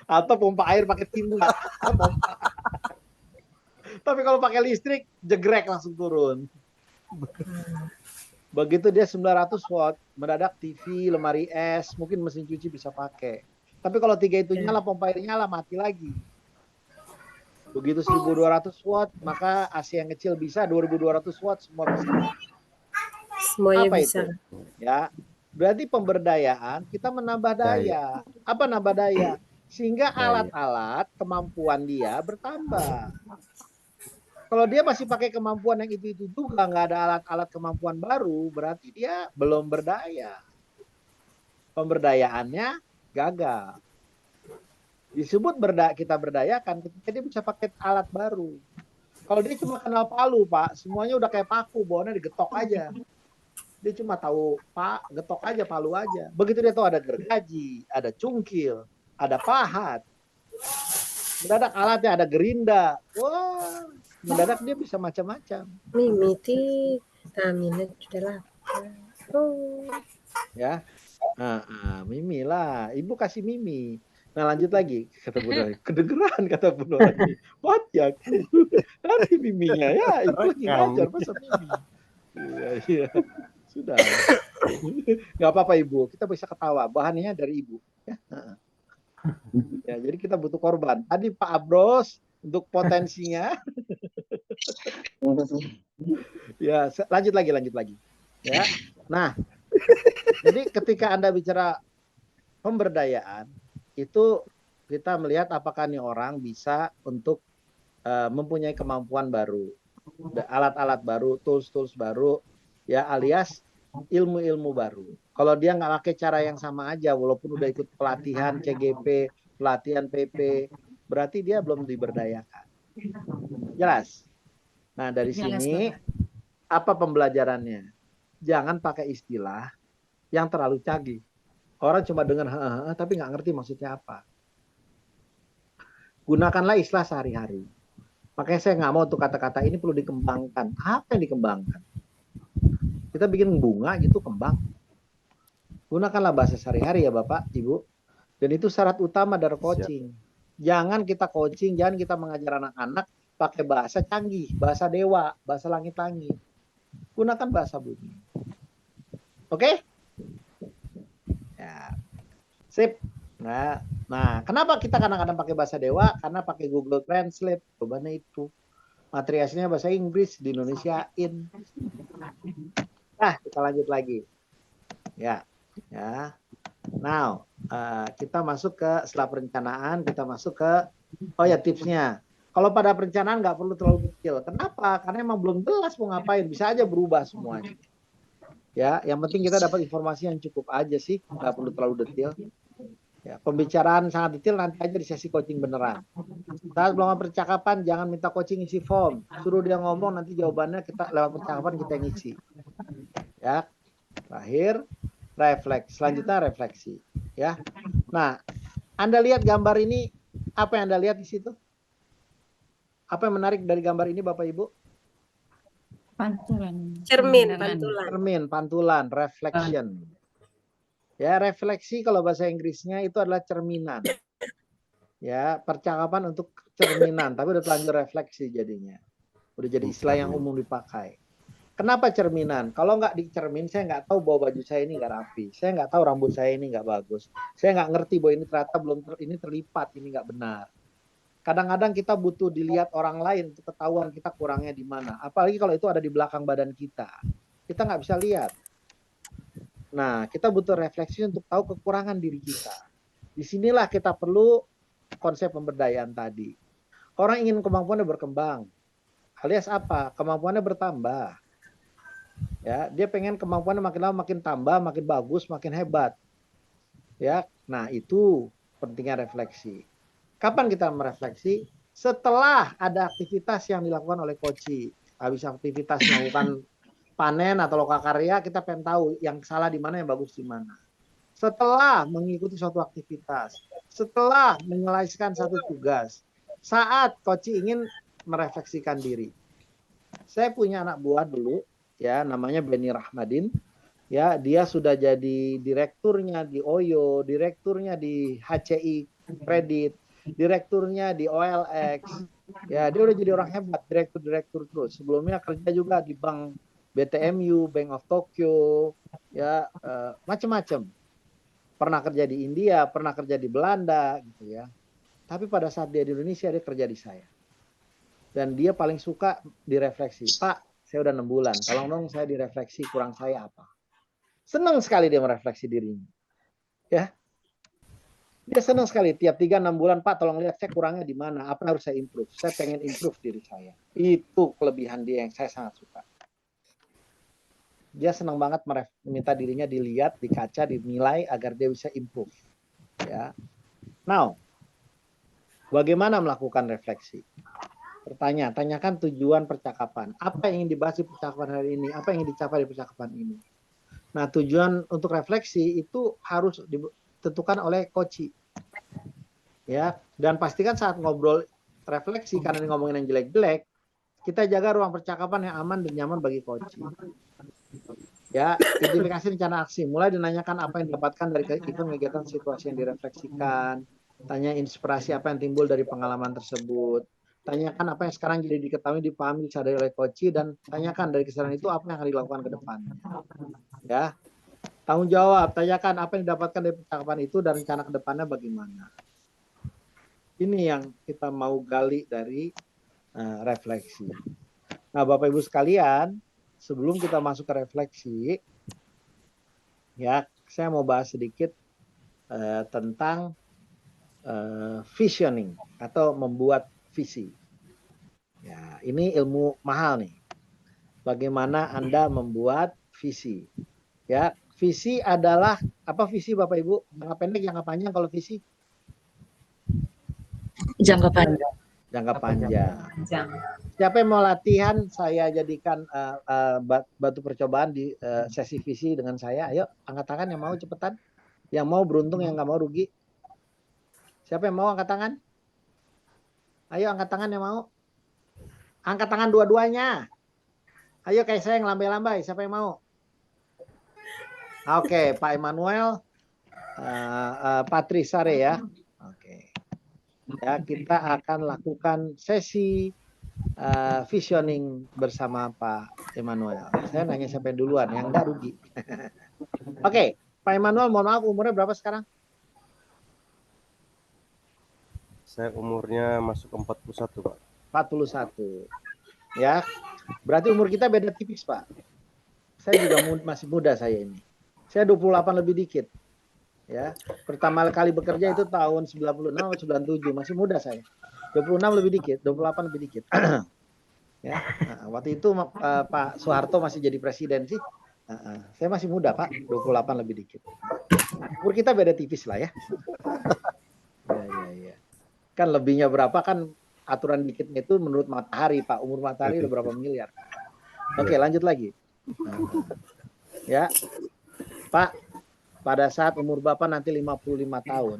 Atau pompa air pakai timba. Tapi kalau pakai listrik, jegrek langsung turun. Begitu dia 900 watt, mendadak TV, lemari es, mungkin mesin cuci bisa pakai. Tapi kalau 3 itu nyala, pompa air nyala, mati lagi. Begitu 1200 watt, maka AC yang kecil bisa, 2200 watt, semua bisa. Semuanya Apa bisa. itu? Ya, berarti pemberdayaan kita menambah daya. Apa nambah daya? Sehingga alat-alat kemampuan dia bertambah. Kalau dia masih pakai kemampuan yang itu juga, nggak ada alat-alat kemampuan baru, berarti dia belum berdaya. Pemberdayaannya gagal. Disebut kita berdayakan ketika dia bisa pakai alat baru. Kalau dia cuma kenal palu, Pak, semuanya udah kayak paku, bawahnya digetok aja. Dia cuma tahu, Pak, getok aja, palu aja. Begitu dia tahu ada gergaji, ada cungkil, ada pahat. Mendadak alatnya ada gerinda. Wah, mendadak dia bisa macam-macam. Mimiti, minat sudah lapar. Oh. Ya, Mimi lah. Ibu kasih Mimi. Nah lanjut lagi, kata Bu Nora. Kedengeran kata Bu Nora. What ya? Nanti Miminya ya, itu lagi ngajar masa Mimi. Iya. Sudah. Nggak apa-apa Ibu, kita bisa ketawa. Bahannya dari Ibu. Ya, jadi kita butuh korban. Tadi Pak Abros untuk potensinya. Ya, lanjut lagi. Ya. Nah, jadi ketika Anda bicara pemberdayaan, itu kita melihat apakah nih orang bisa untuk mempunyai kemampuan baru, alat-alat baru, tools-tools baru, ya alias ilmu-ilmu baru. Kalau dia nggak pakai cara yang sama aja, walaupun udah ikut pelatihan CGP, pelatihan PP, berarti dia belum diberdayakan. Jelas? Nah dari sini apa pembelajarannya? Jangan pakai istilah yang terlalu canggih. Orang cuma dengar tapi nggak ngerti maksudnya apa. Gunakanlah istilah sehari-hari. Makanya saya nggak mau tuh kata-kata ini perlu dikembangkan. Apa yang dikembangkan? Kita bikin bunga gitu kembang. Gunakanlah bahasa sehari-hari ya Bapak, Ibu. Dan itu syarat utama dari coaching. Jangan kita coaching, jangan kita mengajar anak-anak pakai bahasa canggih, bahasa dewa, bahasa langit-langit. Gunakan bahasa bumi. Oke? Ya. Sip. Nah, kenapa kita kadang-kadang pakai bahasa dewa? Karena pakai Google Translate. Jawabannya itu. Materi aslinya bahasa Inggris, di Indonesiain. Nah, kita lanjut lagi. Ya. Now, kita masuk ke setelah perencanaan, kita masuk ke tipsnya. Kalau pada perencanaan nggak perlu terlalu detail. Kenapa? Karena emang belum jelas mau ngapain. Bisa aja berubah semuanya. Ya, yang penting kita dapat informasi yang cukup aja sih, nggak perlu terlalu detail. Ya, pembicaraan sangat detail nanti aja di sesi coaching beneran. Saat belum percakapan jangan minta coaching isi form, suruh dia ngomong nanti jawabannya kita lewat percakapan kita ngisi. Ya, terakhir refleksi, selanjutnya refleksi. Ya, nah Anda lihat gambar ini, apa yang Anda lihat di situ? Apa yang menarik dari gambar ini Bapak Ibu? Pantulan. Cermin, Pandangan. pantulan. Cermin, pantulan, reflection. Ya, refleksi kalau bahasa Inggrisnya itu adalah cerminan. Ya, percakapan untuk cerminan, tapi udah telanjur refleksi jadinya. Udah jadi istilah yang umum dipakai. Kenapa cerminan? Kalau nggak dicermin, saya nggak tahu bahwa baju saya ini nggak rapi. Saya nggak tahu rambut saya ini nggak bagus. Saya nggak ngerti bahwa ini ternyata ini terlipat, ini nggak benar. Kadang-kadang kita butuh dilihat orang lain untuk ketahuan kita kurangnya di mana. Apalagi kalau itu ada di belakang badan kita. Kita nggak bisa lihat. Nah, kita butuh refleksi untuk tahu kekurangan diri kita. Disinilah kita perlu konsep pemberdayaan tadi. Orang ingin kemampuannya berkembang. Alias apa? Kemampuannya bertambah. Ya, dia pengen kemampuannya makin lama makin tambah, makin bagus, makin hebat. Ya, nah itu pentingnya refleksi. Kapan kita merefleksi? Setelah ada aktivitas yang dilakukan oleh coach. Habis aktivitas melakukan panen atau lokakarya, kita pengen tahu yang salah di mana, yang bagus di mana. Setelah mengikuti suatu aktivitas, setelah menyelesaikan satu tugas, saat coach ingin merefleksikan diri. Saya punya anak buah dulu, ya namanya Benny Rahmadin. Ya, dia sudah jadi direkturnya di Oyo, direkturnya di HCI Kredit, direkturnya di OLX. Ya, dia udah jadi orang hebat, direktur terus. Sebelumnya kerja juga di Bank BTMU, Bank of Tokyo, ya macam-macam. Pernah kerja di India, pernah kerja di Belanda, gitu ya. Tapi pada saat dia di Indonesia, dia kerja di saya. Dan dia paling suka direfleksi. Pak, saya udah 6 bulan, tolong dong saya direfleksi, kurang saya apa. Senang sekali dia merefleksi dirinya. Ya. Dia senang sekali tiap 3-6 bulan, Pak tolong lihat saya kurangnya di mana, apa yang harus saya improve. Saya pengen improve diri saya. Itu kelebihan dia yang saya sangat suka. Dia senang banget minta dirinya dilihat, di kaca, dinilai agar dia bisa improve. Ya. Now, bagaimana melakukan refleksi? Tanyakan tujuan percakapan. Apa yang ingin dibahas di percakapan hari ini? Apa yang ingin dicapai di percakapan ini? Nah, tujuan untuk refleksi itu harus ditentukan oleh coach. Ya, dan pastikan saat ngobrol refleksi, karena ini ngomongin yang jelek-jelek, kita jaga ruang percakapan yang aman dan nyaman bagi coach. Ya, identifikasi rencana aksi. Mulai dinanyakan apa yang didapatkan dari kegiatan situasi yang direfleksikan. Tanya inspirasi apa yang timbul dari pengalaman tersebut. Tanyakan apa yang sekarang jadi diketahui, dipahami, disadari oleh coach, dan tanyakan dari kesadaran itu apa yang akan dilakukan ke depan. Ya, tanggung jawab. Tanyakan apa yang didapatkan dari percakapan itu dan rencana ke depannya bagaimana. Ini yang kita mau gali dari refleksi. Nah, Bapak Ibu sekalian, sebelum kita masuk ke refleksi, ya, saya mau bahas sedikit tentang visioning atau membuat visi. Ya, ini ilmu mahal nih. Bagaimana Anda membuat visi? Ya, visi adalah apa visi Bapak Ibu? Jangka pendek, jangka panjang kalau visi? Jangka panjang. Jangka panjang. Siapa yang mau latihan saya jadikan batu percobaan di sesi visi dengan saya? Ayo, angkat tangan yang mau cepetan. Yang mau beruntung, yang nggak mau rugi. Siapa yang mau angkat tangan? Ayo angkat tangan yang mau. Angkat tangan dua-duanya. Ayo kayak saya yang lambai-lambai. Siapa yang mau? Oke, Pak Emmanuel, Patri Sare ya. Oke. Ya, kita akan lakukan sesi visioning bersama Pak Emmanuel. Saya nanya siapa yang duluan, yang enggak rugi. Oke, Pak Emmanuel, mohon maaf umurnya berapa sekarang? Saya umurnya masuk ke 41, Pak. 41. Ya. Berarti umur kita beda tipis, Pak. Saya juga masih muda saya ini. Saya 28 lebih dikit. Ya. Pertama kali bekerja itu tahun 96 atau 97, masih muda saya. 26 lebih dikit, 28 lebih dikit. Ya. Nah, waktu itu Pak Soeharto masih jadi presiden sih. Saya masih muda, Pak. 28 lebih dikit. Umur kita beda tipis lah ya. Ya. Kan lebihnya berapa kan aturan dikitnya itu menurut matahari, Pak. Umur matahari udah berapa miliar. Oke, lanjut lagi. Ya. Pak, pada saat umur Bapak nanti 55 tahun.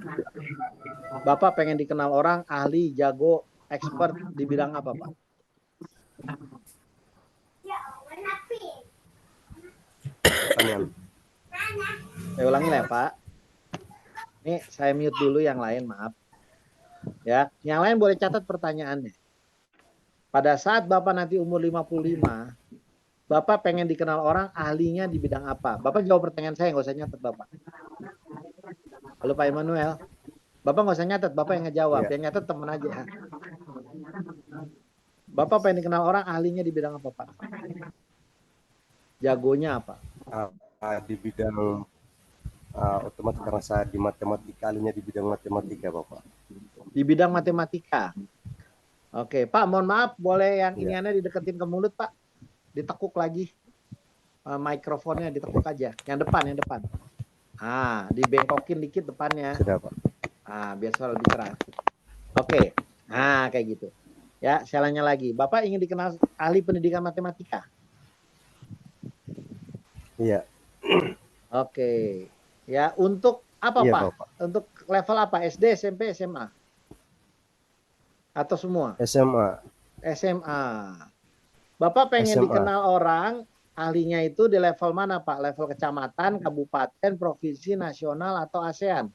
Bapak pengen dikenal orang ahli, jago, expert di bidang apa, Pak? Pertanyaan. Saya ulangi lah ya, Pak. Ini saya mute dulu yang lain, maaf. Ya, yang lain boleh catat pertanyaannya. Pada saat Bapak nanti umur 55, Bapak pengen dikenal orang ahlinya di bidang apa? Bapak jawab pertanyaan saya, nggak usah nyatet Bapak. Halo Pak Emmanuel. Bapak nggak usah nyatet, Bapak yang ngejawab. Iya. Yang nyatet teman aja. Bapak pengen dikenal orang ahlinya di bidang apa, Pak? Jagonya apa? Di bidang otomatis karena saya di matematika, ahlinya di bidang matematika, Bapak. Di bidang matematika. Oke, Pak, mohon maaf, boleh yang Iya. iniannya dideketin ke mulut, Pak? Ditekuk lagi. Mikrofonnya ditekuk aja. Yang depan. Dibengkokin dikit depannya. Sudah, Pak. Biar suara lebih keras. Oke. Kayak gitu. Ya, saya tanya lagi. Bapak ingin dikenal ahli pendidikan matematika? Iya. Oke. Ya, untuk apa, Iya, Pak? Bapak. Untuk level apa? SD, SMP, SMA? Atau semua? SMA. SMA. Bapak pengen SMA. dikenal orang ahlinya itu di level mana, Pak? Level kecamatan, kabupaten, provinsi, nasional, atau ASEAN?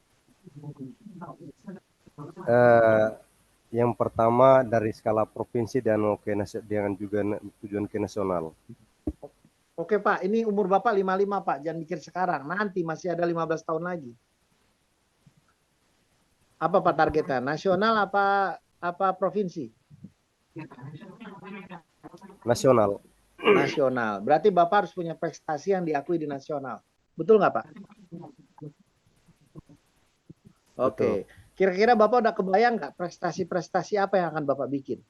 Yang pertama dari skala provinsi dan dengan juga tujuan ke nasional. Oke, Pak, ini umur Bapak 55, Pak. Jangan mikir sekarang. Nanti masih ada 15 tahun lagi. Apa Pak targetnya? Nasional apa provinsi? Nasional. Nasional. Berarti Bapak harus punya prestasi yang diakui di nasional. Betul nggak, Pak? Oke. Kira-kira Bapak udah kebayang nggak prestasi-prestasi apa yang akan Bapak bikin?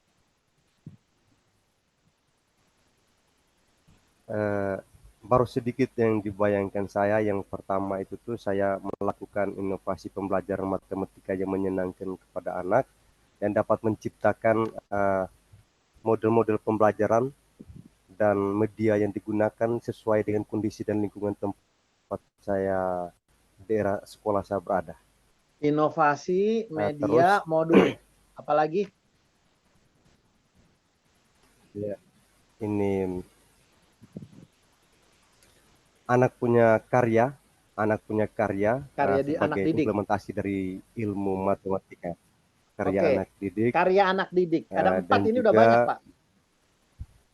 Baru sedikit yang dibayangkan saya. Yang pertama itu tuh saya melakukan inovasi pembelajaran matematika yang menyenangkan kepada anak dan dapat menciptakan model-model pembelajaran dan media yang digunakan sesuai dengan kondisi dan lingkungan tempat saya, daerah sekolah saya berada. Inovasi, media, modul, apalagi? Ya, ini anak punya karya Karya anak sebagai didik. implementasi dari ilmu matematika. Karya Oke. anak didik. Karya anak didik. Ada 4 dan ini juga udah banyak, Pak.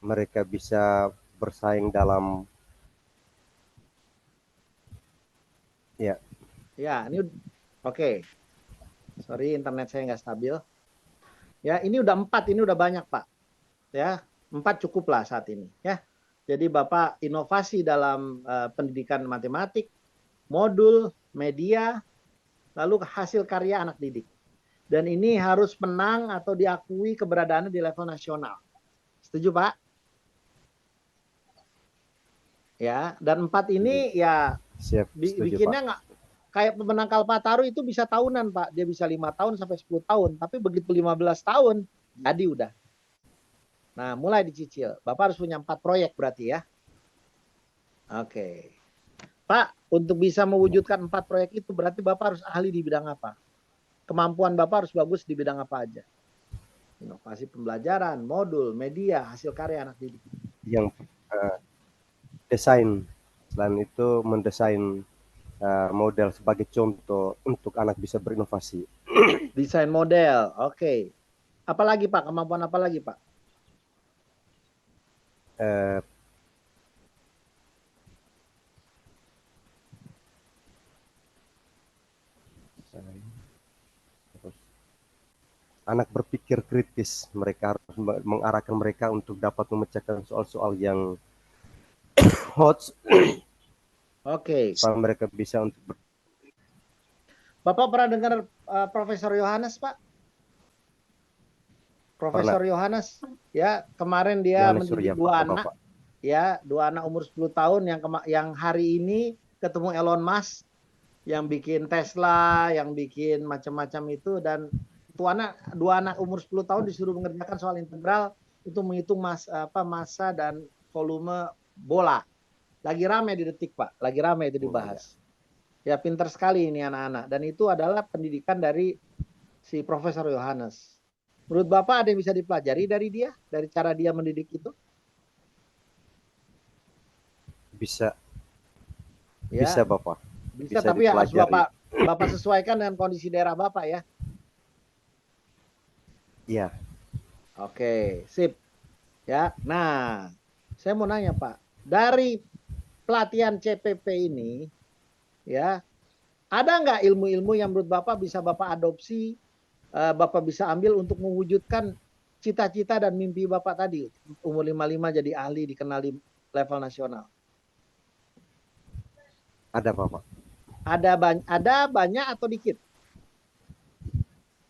Mereka bisa bersaing dalam ya. Ya, ini oke. Sorry, internet saya nggak stabil. Ya, ini udah 4, ini udah banyak, Pak. Ya, 4 cukup lah saat ini. Ya, jadi Bapak inovasi dalam pendidikan matematik, modul, media, lalu hasil karya anak didik. Dan ini harus menang atau diakui keberadaannya di level nasional. Setuju, Pak? Ya, dan 4 ini ya Siap, setuju, bikinnya Pak. nggak kayak pemenang Kalpataru itu bisa tahunan, Pak. Dia bisa 5 tahun sampai 10 tahun. Tapi begitu 15 tahun, jadi udah. Nah, mulai dicicil. Bapak harus punya 4 proyek berarti ya. Oke. Pak, untuk bisa mewujudkan 4 proyek itu berarti Bapak harus ahli di bidang apa? Kemampuan Bapak harus bagus di bidang apa aja? Inovasi pembelajaran, modul, media, hasil karya anak didik. Yang desain. Selain itu mendesain model sebagai contoh untuk anak bisa berinovasi. Desain model, oke. Apalagi Pak, kemampuan apa lagi Pak? Anak berpikir kritis, mereka harus mengarahkan mereka untuk dapat memecahkan soal-soal yang hot. Oke. Supaya mereka bisa untuk Bapak pernah dengar Profesor Yohanes, Pak? Profesor Yohanes, ya kemarin dia mendidik 2 anak, Bapak. Ya 2 anak umur 10 tahun yang hari ini ketemu Elon Musk, yang bikin Tesla, yang bikin macam-macam itu, dan 2 anak umur 10 tahun disuruh mengerjakan soal integral itu menghitung massa dan volume bola. Lagi rame di Detik, Pak. Lagi rame itu dibahas. Ya pinter sekali ini anak-anak. Dan itu adalah pendidikan dari si Profesor Yohanes. Menurut Bapak ada yang bisa dipelajari dari dia? Dari cara dia mendidik itu? Bisa, Ya, bisa Bapak. bisa, Bisa tapi harus dipelajari. Bapak sesuaikan dengan kondisi daerah Bapak ya. Iya, Oke, sip. Ya. Nah, saya mau nanya Pak, dari pelatihan CPP ini ya, ada nggak ilmu-ilmu yang menurut Bapak bisa Bapak adopsi, Bapak bisa ambil untuk mewujudkan cita-cita dan mimpi Bapak tadi, umur 55 jadi ahli dikenali level nasional? ada Bapak. Ada banyak atau dikit?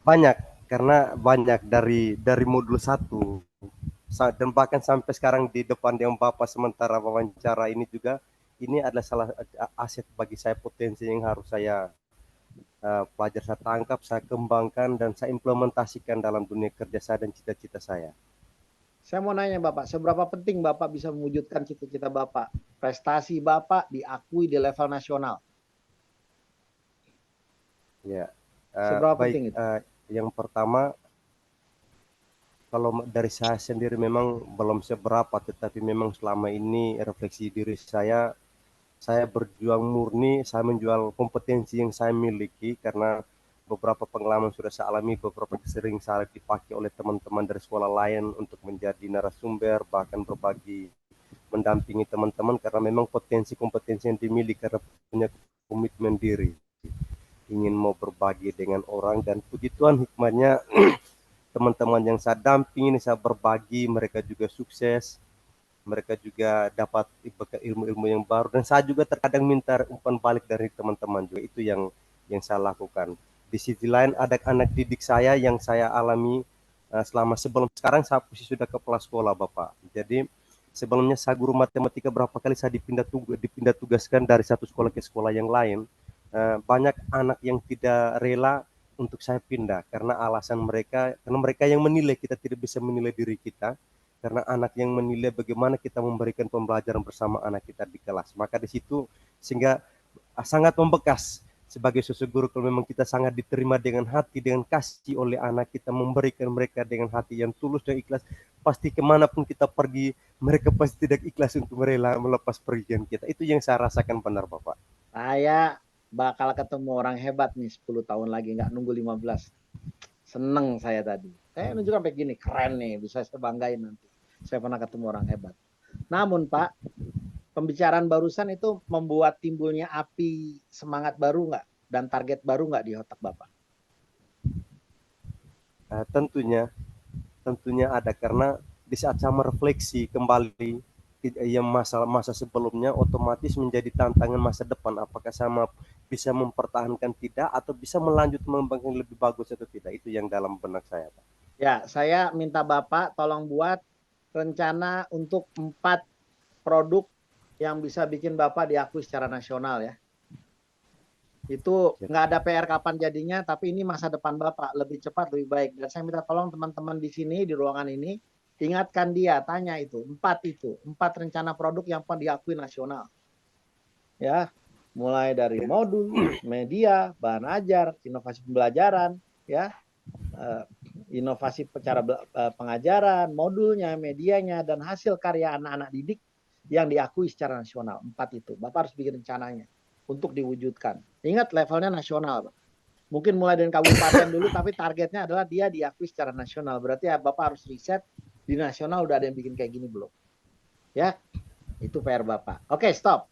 Banyak, karena banyak dari modul 1 dan bahkan sampai sekarang di depan yang Bapak sementara wawancara ini juga, ini adalah salah aset bagi saya, potensi yang harus saya pelajar, saya tangkap, saya kembangkan, dan saya implementasikan dalam dunia kerja saya dan cita-cita saya. Saya mau nanya Bapak, seberapa penting Bapak bisa mewujudkan cita-cita Bapak? Prestasi Bapak diakui di level nasional. Ya, Seberapa baik. penting itu? Yang pertama, kalau dari saya sendiri memang belum seberapa, tetapi memang selama ini refleksi diri saya berjuang murni, saya menjual kompetensi yang saya miliki, karena beberapa pengalaman sudah saya alami, beberapa sering saya dipakai oleh teman-teman dari sekolah lain untuk menjadi narasumber, bahkan berbagi, mendampingi teman-teman, karena memang potensi kompetensi yang dimiliki, karena punya komitmen diri, ingin mau berbagi dengan orang, dan puji Tuhan hikmahnya teman-teman yang saya dampingi, saya berbagi, mereka juga sukses, mereka juga dapat ilmu-ilmu yang baru, dan saya juga terkadang minta umpan balik dari teman-teman juga. Itu yang saya lakukan. Di sisi lain ada anak didik saya yang saya alami selama sebelum sekarang saya posisi sudah kepala sekolah Bapak. Jadi sebelumnya saya guru matematika, berapa kali saya dipindah tugaskan dari satu sekolah ke sekolah yang lain. Banyak anak yang tidak rela untuk saya pindah karena alasan mereka, karena mereka yang menilai, kita tidak bisa menilai diri kita, karena anak yang menilai bagaimana kita memberikan pembelajaran bersama anak kita di kelas. Maka di situ sehingga sangat membekas sebagai sosok guru, kalau memang kita sangat diterima dengan hati, dengan kasih oleh anak, kita memberikan mereka dengan hati yang tulus dan ikhlas, pasti kemanapun kita pergi, mereka pasti tidak ikhlas untuk rela melepas pergian kita. Itu yang saya rasakan benar Bapak. Saya bakal ketemu orang hebat nih 10 tahun lagi, nggak nunggu 15. Seneng saya tadi. Saya nunjukkan kayak gini, keren nih, bisa saya banggain nanti. Saya pernah ketemu orang hebat. Namun Pak, pembicaraan barusan itu membuat timbulnya api semangat baru nggak? Dan target baru nggak di otak Bapak? Tentunya ada, karena di saat saya merefleksi kembali yang masa sebelumnya, otomatis menjadi tantangan masa depan, apakah sama bisa mempertahankan tidak, atau bisa melanjut mengembangkan lebih bagus atau tidak. Itu yang dalam benak saya Pak. Ya, saya minta Bapak tolong buat rencana untuk 4 produk yang bisa bikin Bapak diakui secara nasional ya. Itu nggak ada PR kapan jadinya, tapi ini masa depan Bapak, lebih cepat lebih baik. Dan saya minta tolong teman-teman di sini, di ruangan ini, ingatkan dia, tanya itu, 4 rencana produk yang diakui nasional. Ya, mulai dari modul, media, bahan ajar, inovasi pembelajaran, ya, inovasi cara pengajaran, modulnya, medianya, dan hasil karya anak-anak didik yang diakui secara nasional. 4 itu, Bapak harus bikin rencananya untuk diwujudkan. Ingat levelnya nasional, Pak. Mungkin mulai dari kabupaten dulu, tapi targetnya adalah dia diakui secara nasional. Berarti ya Bapak harus riset di nasional udah ada yang bikin kayak gini belum. Ya, itu PR Bapak. Oke, stop.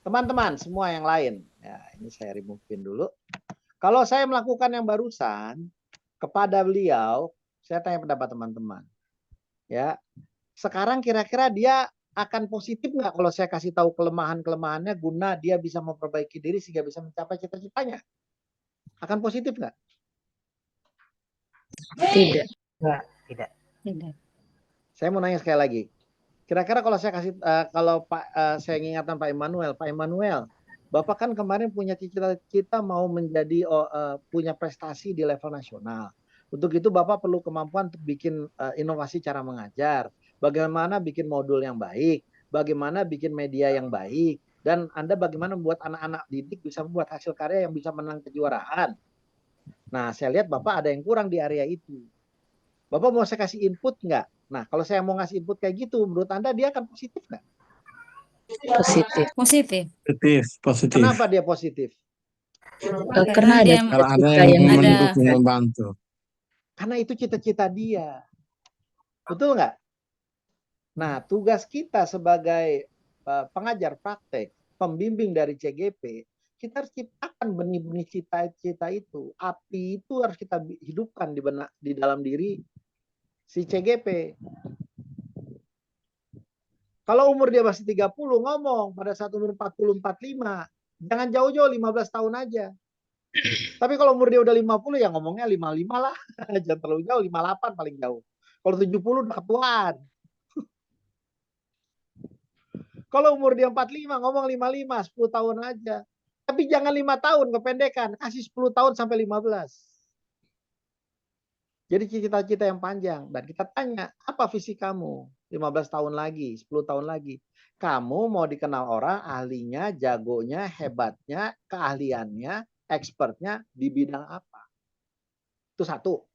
Teman-teman, semua yang lain. Ya, ini saya remove-in dulu. Kalau saya melakukan yang barusan kepada beliau, saya tanya pendapat teman-teman. Ya, sekarang kira-kira dia akan positif nggak kalau saya kasih tahu kelemahan-kelemahannya guna dia bisa memperbaiki diri sehingga bisa mencapai cita-citanya? Akan positif nggak? Tidak. Tidak. Tidak. Saya mau nanya sekali lagi. Kira-kira kalau saya kasih kalau saya ingatkan Pak Immanuel, Bapak kan kemarin punya cita-cita mau menjadi punya prestasi di level nasional. Untuk itu Bapak perlu kemampuan untuk bikin inovasi cara mengajar, bagaimana bikin modul yang baik, bagaimana bikin media yang baik, Dan Anda bagaimana membuat anak-anak didik bisa membuat hasil karya yang bisa menang kejuaraan. Nah, saya lihat Bapak ada yang kurang di area itu. Bapak mau saya kasih input nggak? Nah, kalau saya mau ngasih input kayak gitu, menurut Anda dia akan positif nggak? Positif. Positif. Positif. Kenapa dia positif? Karena ada dia Kalau ada cita-cita yang yang ada mendukung, membantu. Karena itu cita-cita dia. Betul nggak? Nah, tugas kita sebagai pengajar praktek, pembimbing dari CGP, kita harus ciptakan benih-benih cita-cita itu. Api itu harus kita hidupkan di dalam diri si CGP. Kalau umur dia masih 30, ngomong pada saat umur 40, 45. Jangan jauh-jauh, 15 tahun aja. Tapi kalau umur dia udah 50, ya ngomongnya 55 lah. Jangan terlalu jauh, 58 paling jauh. Kalau 70 udah ketuaan. Kalau umur dia 45, ngomong 55, 10 tahun aja. Tapi jangan 5 tahun, kependekan. Kasih 10 tahun sampai 15. Jadi cita-cita yang panjang. Dan kita tanya, apa visi kamu? 15 tahun lagi, 10 tahun lagi. Kamu mau dikenal orang, ahlinya, jagonya, hebatnya, keahliannya, expertnya di bidang apa? Itu satu.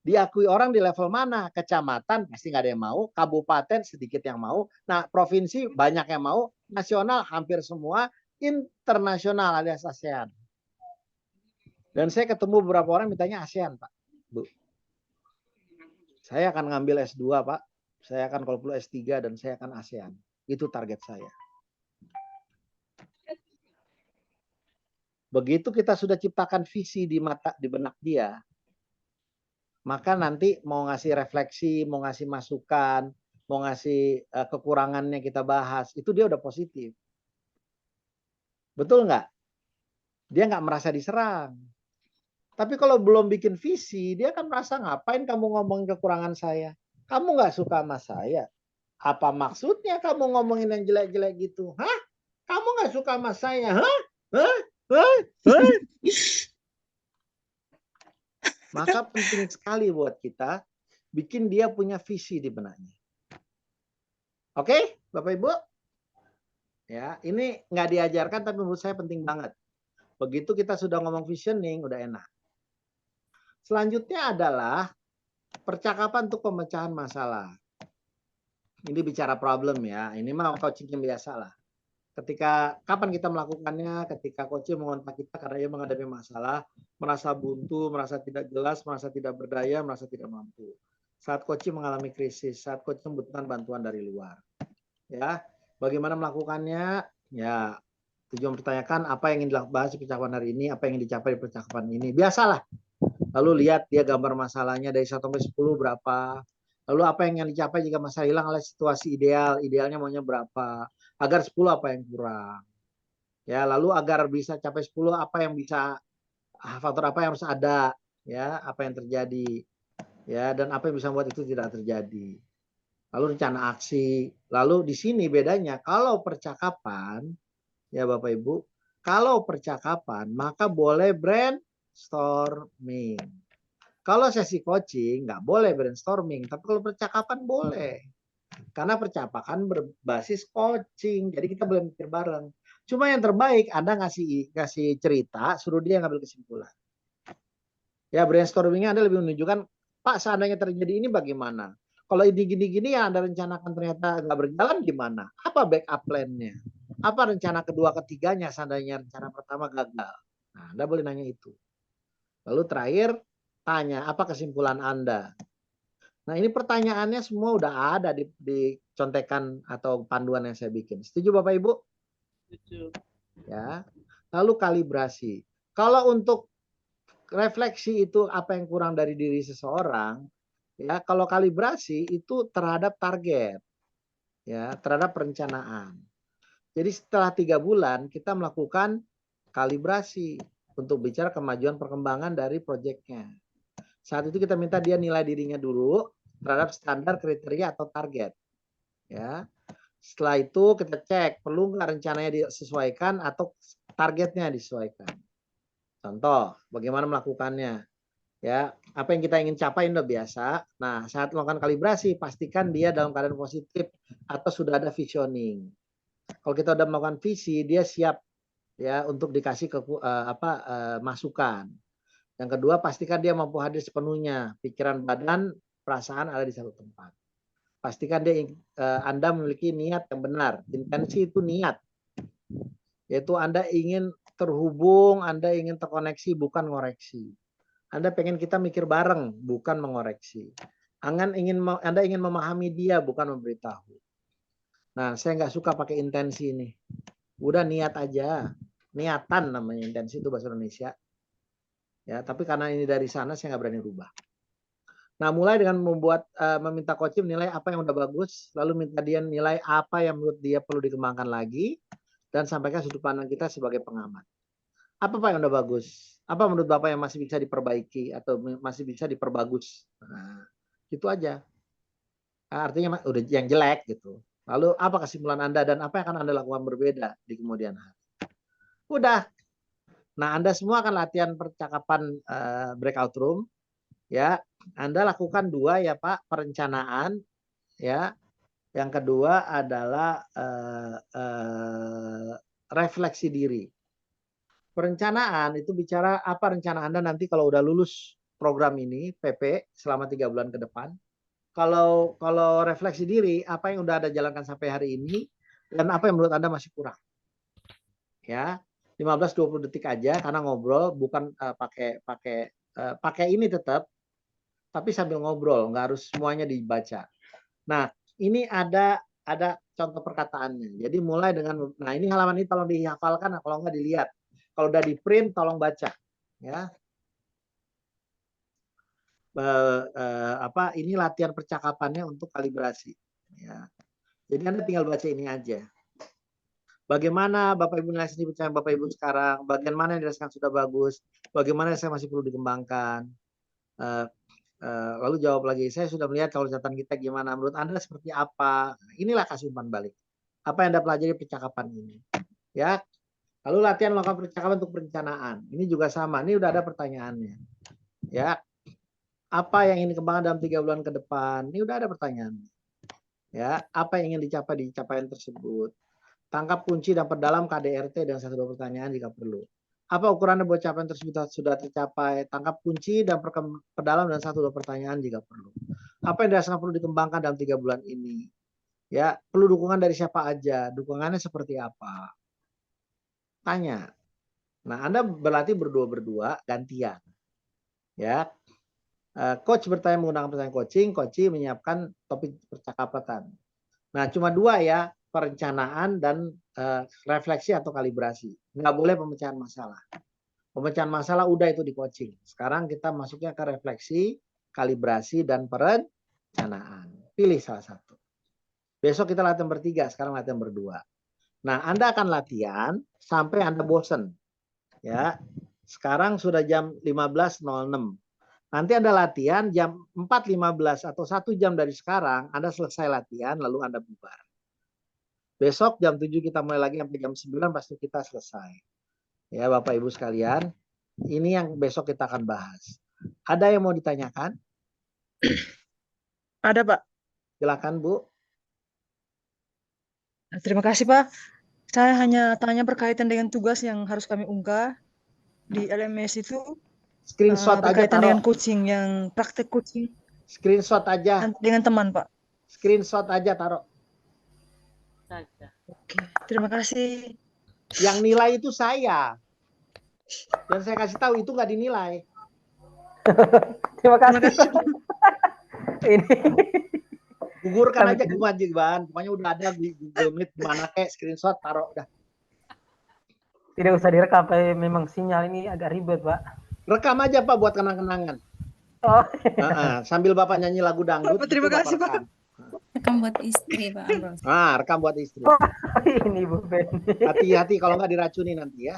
Diakui orang di level mana? Kecamatan pasti nggak ada yang mau, kabupaten sedikit yang mau, nah provinsi banyak yang mau, nasional hampir semua, internasional alias ASEAN. Dan saya ketemu beberapa orang mintanya ASEAN, Pak. Bu. Saya akan ngambil S2, Pak. Saya akan kalau perlu S3 dan saya akan ASEAN. Itu target saya. Begitu kita sudah ciptakan visi di benak dia, maka nanti mau ngasih refleksi, mau ngasih masukan, mau ngasih kekurangannya kita bahas, itu dia udah positif. Betul nggak? Dia nggak merasa diserang. Tapi kalau belum bikin visi, dia kan merasa ngapain kamu ngomongin kekurangan saya? Kamu nggak suka sama saya? Apa maksudnya kamu ngomongin yang jelek-jelek gitu? Hah? Kamu nggak suka sama saya? Hah? Hah? Hah? Hah? Maka penting sekali buat kita bikin dia punya visi di benaknya. Oke, Bapak Ibu? Ya, ini nggak diajarkan tapi menurut saya penting banget. Begitu kita sudah ngomong visioning, udah enak. Selanjutnya adalah percakapan untuk pemecahan masalah. Ini bicara problem ya. Ini mah coaching yang biasa lah. Ketika kapan kita melakukannya? Ketika coaching mengontak kita karena dia menghadapi masalah, merasa buntu, merasa tidak jelas, merasa tidak berdaya, merasa tidak mampu. Saat coaching mengalami krisis, saat coaching membutuhkan bantuan dari luar. Ya, bagaimana melakukannya? Ya, tujuan mempertanyakan apa yang ingin dibahas di percakapan hari ini, apa yang ingin dicapai di percakapan ini. Biasalah. Lalu lihat dia gambar masalahnya dari 1 sampai 10 berapa. Lalu apa yang dicapai jika masalah hilang adalah situasi ideal, idealnya maunya berapa. Agar 10 apa yang kurang. Ya, lalu agar bisa capai 10 apa yang bisa, faktor apa yang harus ada, ya, apa yang terjadi. Ya, dan apa yang bisa membuat itu tidak terjadi. Lalu rencana aksi. Lalu di sini bedanya kalau percakapan, ya Bapak Ibu, kalau percakapan maka boleh brainstorming. Kalau sesi coaching nggak boleh brainstorming, tapi kalau percakapan boleh. Karena percakapan berbasis coaching, jadi kita boleh mikir bareng. Cuma yang terbaik Anda ngasih cerita, suruh dia ngambil kesimpulan. Ya, brainstormingnya Anda lebih menunjukkan, Pak seandainya terjadi ini bagaimana? Kalau ini gini-gini yang Anda rencanakan ternyata nggak berjalan gimana? Apa backup plan-nya? Apa rencana kedua ketiganya seandainya rencana pertama gagal? Nah, Anda boleh nanya itu. Lalu terakhir, tanya, apa kesimpulan Anda? Nah, ini pertanyaannya semua udah ada di contekan atau panduan yang saya bikin. Setuju Bapak Ibu? Setuju. Ya. Lalu kalibrasi. Kalau untuk refleksi itu apa yang kurang dari diri seseorang, ya, kalau kalibrasi itu terhadap target. Ya, terhadap perencanaan. Jadi setelah 3 bulan kita melakukan kalibrasi untuk bicara kemajuan perkembangan dari proyeknya. Saat itu kita minta dia nilai dirinya dulu terhadap standar, kriteria atau target. Ya. Setelah itu kita cek perlu nggak rencananya disesuaikan atau targetnya disesuaikan. Contoh, bagaimana melakukannya? Ya, apa yang kita ingin capai udah biasa. Nah, saat melakukan kalibrasi pastikan dia dalam keadaan positif atau sudah ada visioning. Kalau kita udah melakukan visi, dia siap ya untuk dikasih masukan. Yang kedua, pastikan dia mampu hadir sepenuhnya, pikiran, badan, perasaan ada di satu tempat. Pastikan Anda memiliki niat yang benar. Intensi itu niat, yaitu Anda ingin terhubung, Anda ingin terkoneksi, bukan ngoreksi. Anda pengen kita mikir bareng, bukan mengoreksi. Anda ingin memahami dia, bukan memberitahu. Nah, saya nggak suka pakai intensi ini. Udah niat aja. Niatan namanya intensi itu bahasa Indonesia. Ya, tapi karena ini dari sana saya nggak berani rubah. Nah, mulai dengan meminta coaching nilai apa yang udah bagus, lalu minta dia nilai apa yang menurut dia perlu dikembangkan lagi, dan sampaikan sudut pandang kita sebagai pengamat. Apa Pak yang udah bagus? Apa menurut Bapak yang masih bisa diperbaiki atau masih bisa diperbagus? Nah, itu aja. Artinya udah yang jelek gitu. Lalu apa kesimpulan Anda dan apa yang akan Anda lakukan berbeda di kemudian hari? Udah. Nah, Anda semua akan latihan percakapan breakout room. Ya, Anda lakukan 2 ya Pak, perencanaan. Ya, yang kedua adalah refleksi diri. Perencanaan itu bicara apa rencana Anda nanti kalau udah lulus program ini PP selama 3 bulan ke depan. Kalau refleksi diri, apa yang udah Anda jalankan sampai hari ini dan apa yang menurut Anda masih kurang. Ya, 15-20 detik aja karena ngobrol, bukan pakai ini tetap, tapi sambil ngobrol, nggak harus semuanya dibaca. Nah, ini ada contoh perkataannya. Jadi mulai dengan, nah ini halaman ini tolong dihafalkan, kalau nggak dilihat. Kalau udah di print, tolong baca. Ya. Ini latihan percakapannya untuk kalibrasi. Ya. Jadi Anda tinggal baca ini aja. Bagaimana Bapak Ibu nilai sendiri percaya Bapak Ibu sekarang? Bagaimana yang dirasakan sudah bagus? Bagaimana yang saya masih perlu dikembangkan? Lalu jawab lagi, saya sudah melihat kalau catatan kita gimana. Menurut Anda seperti apa? Inilah kasih umpan balik. Apa yang Anda pelajari percakapan ini? Ya. Lalu latihan melakukan percakapan untuk perencanaan. Ini juga sama. Ini udah ada pertanyaannya. Ya. Apa yang ingin dikembangkan dalam 3 bulan ke depan? Ini udah ada pertanyaannya. Ya. Apa yang ingin dicapai di capaian tersebut? Tangkap kunci dan perdalam KDRT dengan 1-2 pertanyaan jika perlu. Apa ukurannya buat capaian tersebut sudah tercapai? Tangkap kunci dan perdalam dengan 1-2 pertanyaan jika perlu. Apa yang dirasakan perlu dikembangkan dalam 3 bulan ini? Ya, perlu dukungan dari siapa aja? Dukungannya seperti apa? Tanya. Nah, Anda berlatih berdua gantian. Ya. Coach bertanya menggunakan pertanyaan coaching menyiapkan topik percakapan. Nah, cuma 2 ya. Perencanaan dan refleksi atau kalibrasi. Nggak boleh pemecahan masalah. Pemecahan masalah udah itu di coaching. Sekarang kita masuknya ke refleksi, kalibrasi, dan perencanaan. Pilih salah satu. Besok kita latihan bertiga, sekarang latihan berdua. Nah, Anda akan latihan sampai Anda bosen. Ya, sekarang sudah jam 15.06. Nanti Anda latihan jam 4.15 atau 1 jam dari sekarang, Anda selesai latihan, lalu Anda bubar. Besok jam 7 kita mulai lagi sampai jam 9 pasti kita selesai. Ya Bapak Ibu sekalian, ini yang besok kita akan bahas. Ada yang mau ditanyakan? Ada Pak. Silakan Bu. Terima kasih Pak. Saya hanya tanya berkaitan dengan tugas yang harus kami unggah di LMS itu. Screenshot aja berkaitan taruh. dengan coaching, yang praktek coaching. Screenshot aja. Dengan teman Pak. Screenshot aja taruh. Saja. Oke, terima kasih. Yang nilai itu saya. Dan saya kasih tahu itu nggak dinilai. Terima kasih. Ini Gugurkan aja kewajiban. Pokoknya udah ada di Google Meet mana kayak screenshot taruh udah. tidak usah direkam, memang sinyal ini agak ribet, Pak. Rekam aja Pak buat kenang-kenangan. Oh. Sambil Bapak nyanyi lagu dangdut. Terima kasih Pak. Rekam buat istri Pak Ambrose. Rekam buat istri. Ini Bu Ben. Hati-hati kalau nggak diracuni nanti ya.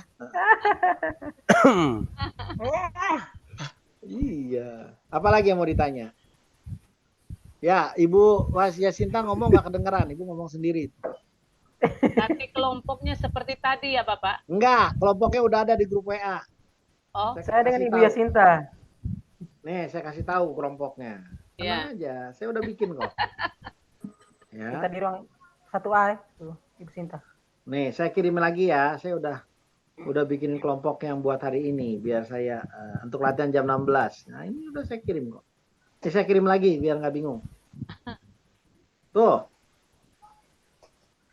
Iya. Apalagi yang mau ditanya? Ya, Ibu Yasinta ngomong nggak kedengeran. Ibu ngomong sendiri. Nanti kelompoknya seperti tadi ya Bapak? Enggak, kelompoknya udah ada di grup WA. Oh. Saya dengan Ibu Yasinta. Nih, saya kasih tahu kelompoknya. Tenang aja, saya udah bikin kok. Ya. Kita di ruang 1A tuh, Ibu Sinta. Nih, saya kirim lagi ya. Saya udah bikin kelompok yang buat hari ini biar saya untuk latihan jam 16. Nah, ini udah saya kirim kok. Saya kirim lagi biar nggak bingung. Tuh,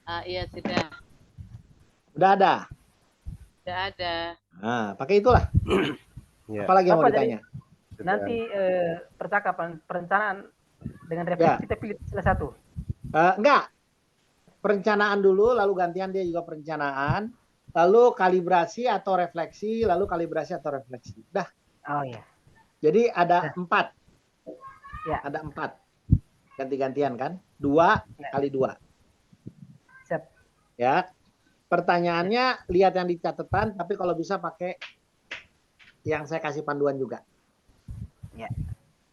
Iya sudah udah ada. ada. Nah, pakai itulah. Ya. Apalagi yang mau Bapak, ditanya? Nanti percakapan, perencanaan dengan Ya. refleksi kita pilih salah satu. Enggak. Perencanaan dulu, lalu gantian dia juga perencanaan, lalu kalibrasi atau refleksi, lalu kalibrasi atau refleksi. Dah. Oh iya. Jadi ada 4. Ya. Ada 4. Ganti-gantian kan? 2 kali 2. Siap. Ya. Pertanyaannya lihat yang di catatan, tapi kalau bisa pakai yang saya kasih panduan juga. Ya.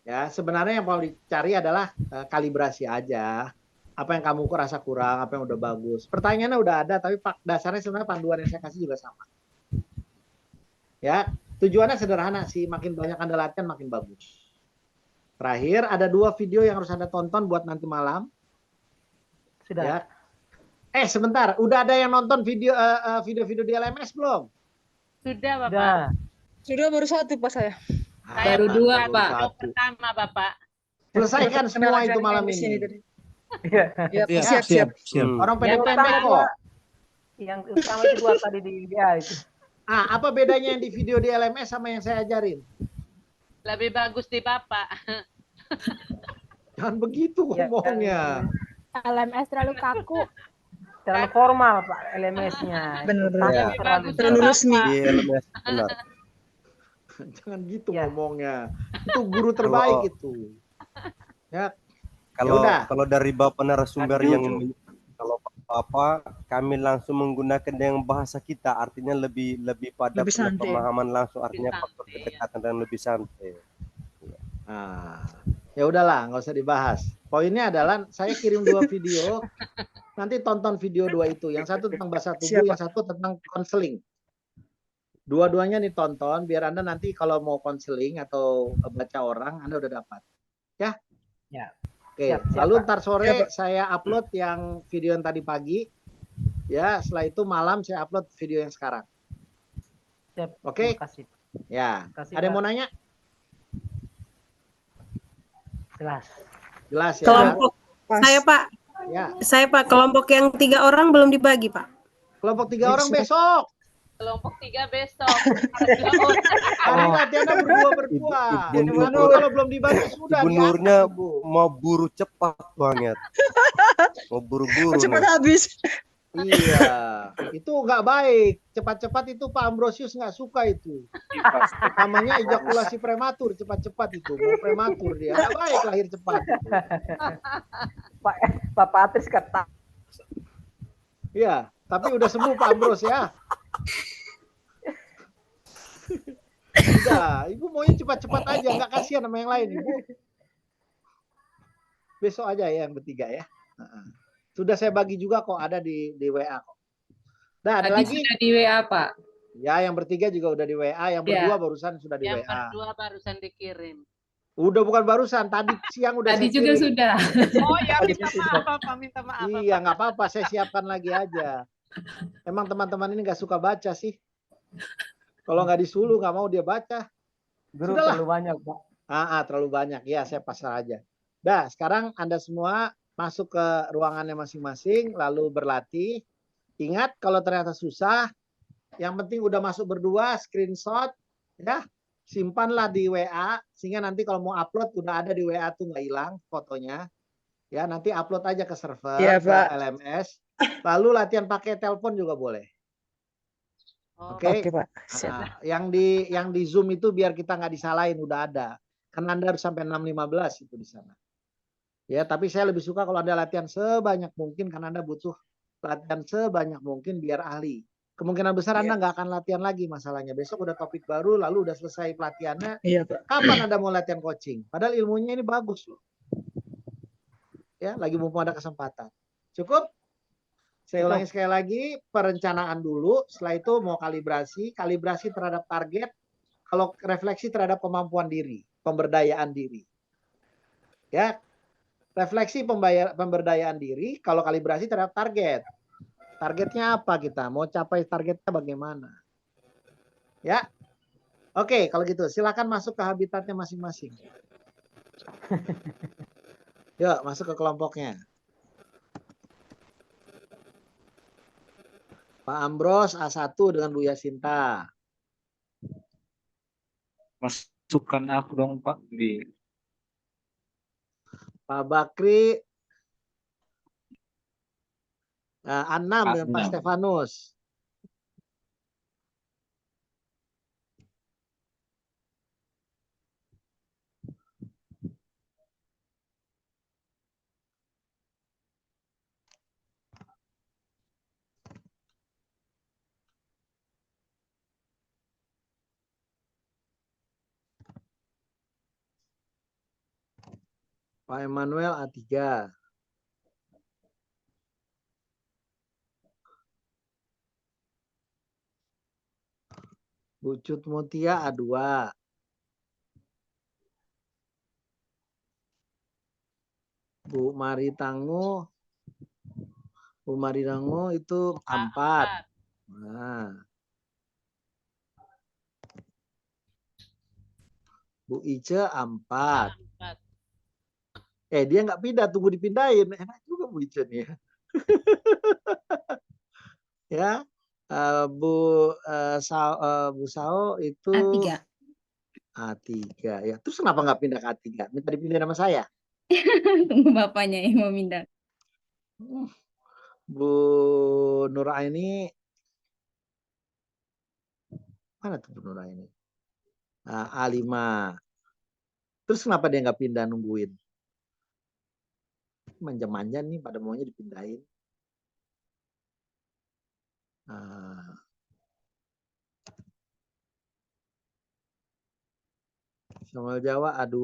Ya, sebenarnya yang mau dicari adalah kalibrasi aja. Apa yang kamu rasa kurang, apa yang udah bagus. Pertanyaannya udah ada, tapi dasarnya sebenarnya panduan yang saya kasih juga sama. Ya, tujuannya sederhana sih, makin banyak Anda latihan makin bagus. Terakhir, ada 2 video yang harus Anda tonton buat nanti malam. Sudah. Ya. Sebentar, udah ada yang nonton video-video di LMS belum? Sudah Bapak. Sudah. Sudah baru 1 Pak saya. Saya Baru 2, baru Pak. video pertama Bapak. Selesaikan semua itu malam Di sini ini. tadi. Iya. Ya, Siap, siap, siap. Orang Yang pendek-pendek utama kok. Yang utama itu 2 tadi di WA itu. Apa bedanya yang di video di LMS sama yang saya ajarin? Lebih bagus di Bapak. Jangan begitu Ya, ngomongnya. LMS terlalu kaku. Terlalu formal Pak LMS-nya. Benar. Ya. Lebih bagus di Terlalu Bapak. resmi. Di LMS benar. Jangan gitu Ya. ngomongnya. Itu guru terbaik itu. Ya, Kalau Yaudah. kalau dari Bapak narasumber Setuju. yang kalau Bapak kami langsung menggunakan dengan bahasa kita, artinya lebih pada Lebih santai. pemahaman langsung, artinya Lebih faktor santai, ya. kedekatan dan lebih santai. Nah, ya udahlah, nggak usah dibahas. Poinnya adalah saya kirim 2 video. Nanti tonton video 2 itu. Yang satu tentang bahasa tubuh, Siap, yang satu tentang konseling. Dua-duanya ditonton biar Anda nanti kalau mau konseling atau baca orang, Anda udah dapat. Ya? Ya. Oke, Siap, siap, lalu Pak. ntar sore Siap, Pak. saya upload yang video yang tadi pagi. Ya, setelah itu malam saya upload video yang sekarang. Siap. Oke? Terima kasih. Ya. Kasih, Ada yang Pak. mau nanya? Jelas. Jelas ya. Kelompok Pas. saya Pak kelompok yang 3 orang belum dibagi Pak. Kelompok 3 orang besok. Kelompok 3 besok. Hari latihannya berdua-berdua. Ibu Lalu Nur- kalau belum dibagi sudah Ibu Nurnya diangkat, Bu. mau buru cepat banget. Mau buru-buru. Cepat nih. habis. Iya, itu nggak baik. Cepat-cepat itu Pak Ambrosius nggak suka itu. Namanya ejakulasi prematur, cepat-cepat itu. Mau prematur dia. Nggak baik lahir cepat. Pak Patris kata. Iya, tapi udah sembuh Pak Ambros ya. Udah, Ibu maunya cepat-cepat aja, nggak kasihan sama yang lain, Ibu. Besok aja ya yang bertiga ya. Sudah saya bagi juga kok, ada di WA kok. Nah, ada Tadi lagi? sudah di WA, Pak. Ya, yang bertiga juga udah di WA, yang berdua barusan sudah di Yang WA. berdua barusan dikirim. Udah bukan barusan, tadi siang udah Tadi saya juga kirim. sudah. Oh ya, minta maaf Bapak, minta maaf. Iya, nggak apa-apa, saya siapkan lagi aja. Emang teman-teman ini nggak suka baca sih. Kalau nggak disuruh, nggak mau dia baca. Guru Sudahlah. terlalu banyak Pak. Terlalu banyak. Ya, saya pasrah aja. Dah, sekarang Anda semua masuk ke ruangannya masing-masing, lalu berlatih. Ingat, kalau ternyata susah, yang penting udah masuk berdua, screenshot, ya, simpanlah di WA, sehingga nanti kalau mau upload, udah ada di WA tuh nggak hilang fotonya. Ya, nanti upload aja ke server, Iya, ke Pak. LMS. Lalu latihan pakai telepon juga boleh. Oke. Oke, Pak. Siap. Yang di Zoom itu biar kita nggak disalahin, udah ada. Kan Anda harus sampai 6.15 itu di sana. Ya, tapi saya lebih suka kalau Anda latihan sebanyak mungkin karena Anda butuh latihan sebanyak mungkin biar ahli. Kemungkinan besar Anda nggak akan latihan lagi masalahnya. Besok udah topik baru, lalu udah selesai pelatihannya. Iya, Pak. Kapan Anda mau latihan coaching? Padahal ilmunya ini bagus loh. Ya, lagi mumpung ada kesempatan. Cukup? Saya ulangi sekali lagi, perencanaan dulu, setelah itu mau kalibrasi terhadap target, kalau refleksi terhadap kemampuan diri, pemberdayaan diri. Ya, refleksi pemberdayaan diri, kalau kalibrasi terhadap target. Targetnya apa kita? Mau capai targetnya bagaimana? Ya. Oke, kalau gitu silakan masuk ke habitatnya masing-masing. Yuk, masuk ke kelompoknya. Pak Ambros A1 dengan Bu Yasinta. Masukkan aku dong Pak di Pak Bakri A6 dengan Pak A6. Stefanus. Pak Emmanuel A3. Bu Cut Mutia A2. Bu Maritango itu A4. Nah. Bu Ice A4. Dia nggak pindah, tunggu dipindahin. Enak juga Bu Ice nih ya. Ya. Bu Sao itu A3. A3 ya. Terus kenapa nggak pindah ke A3? Minta dipindah sama saya. Tunggu bapaknya yang mau pindah. Bu Nuraini mana tuh Bu Nuraini? A5. Terus kenapa dia nggak pindah nungguin? Manja-manja nih pada maunya dipindahin. Samuel Jawa A2.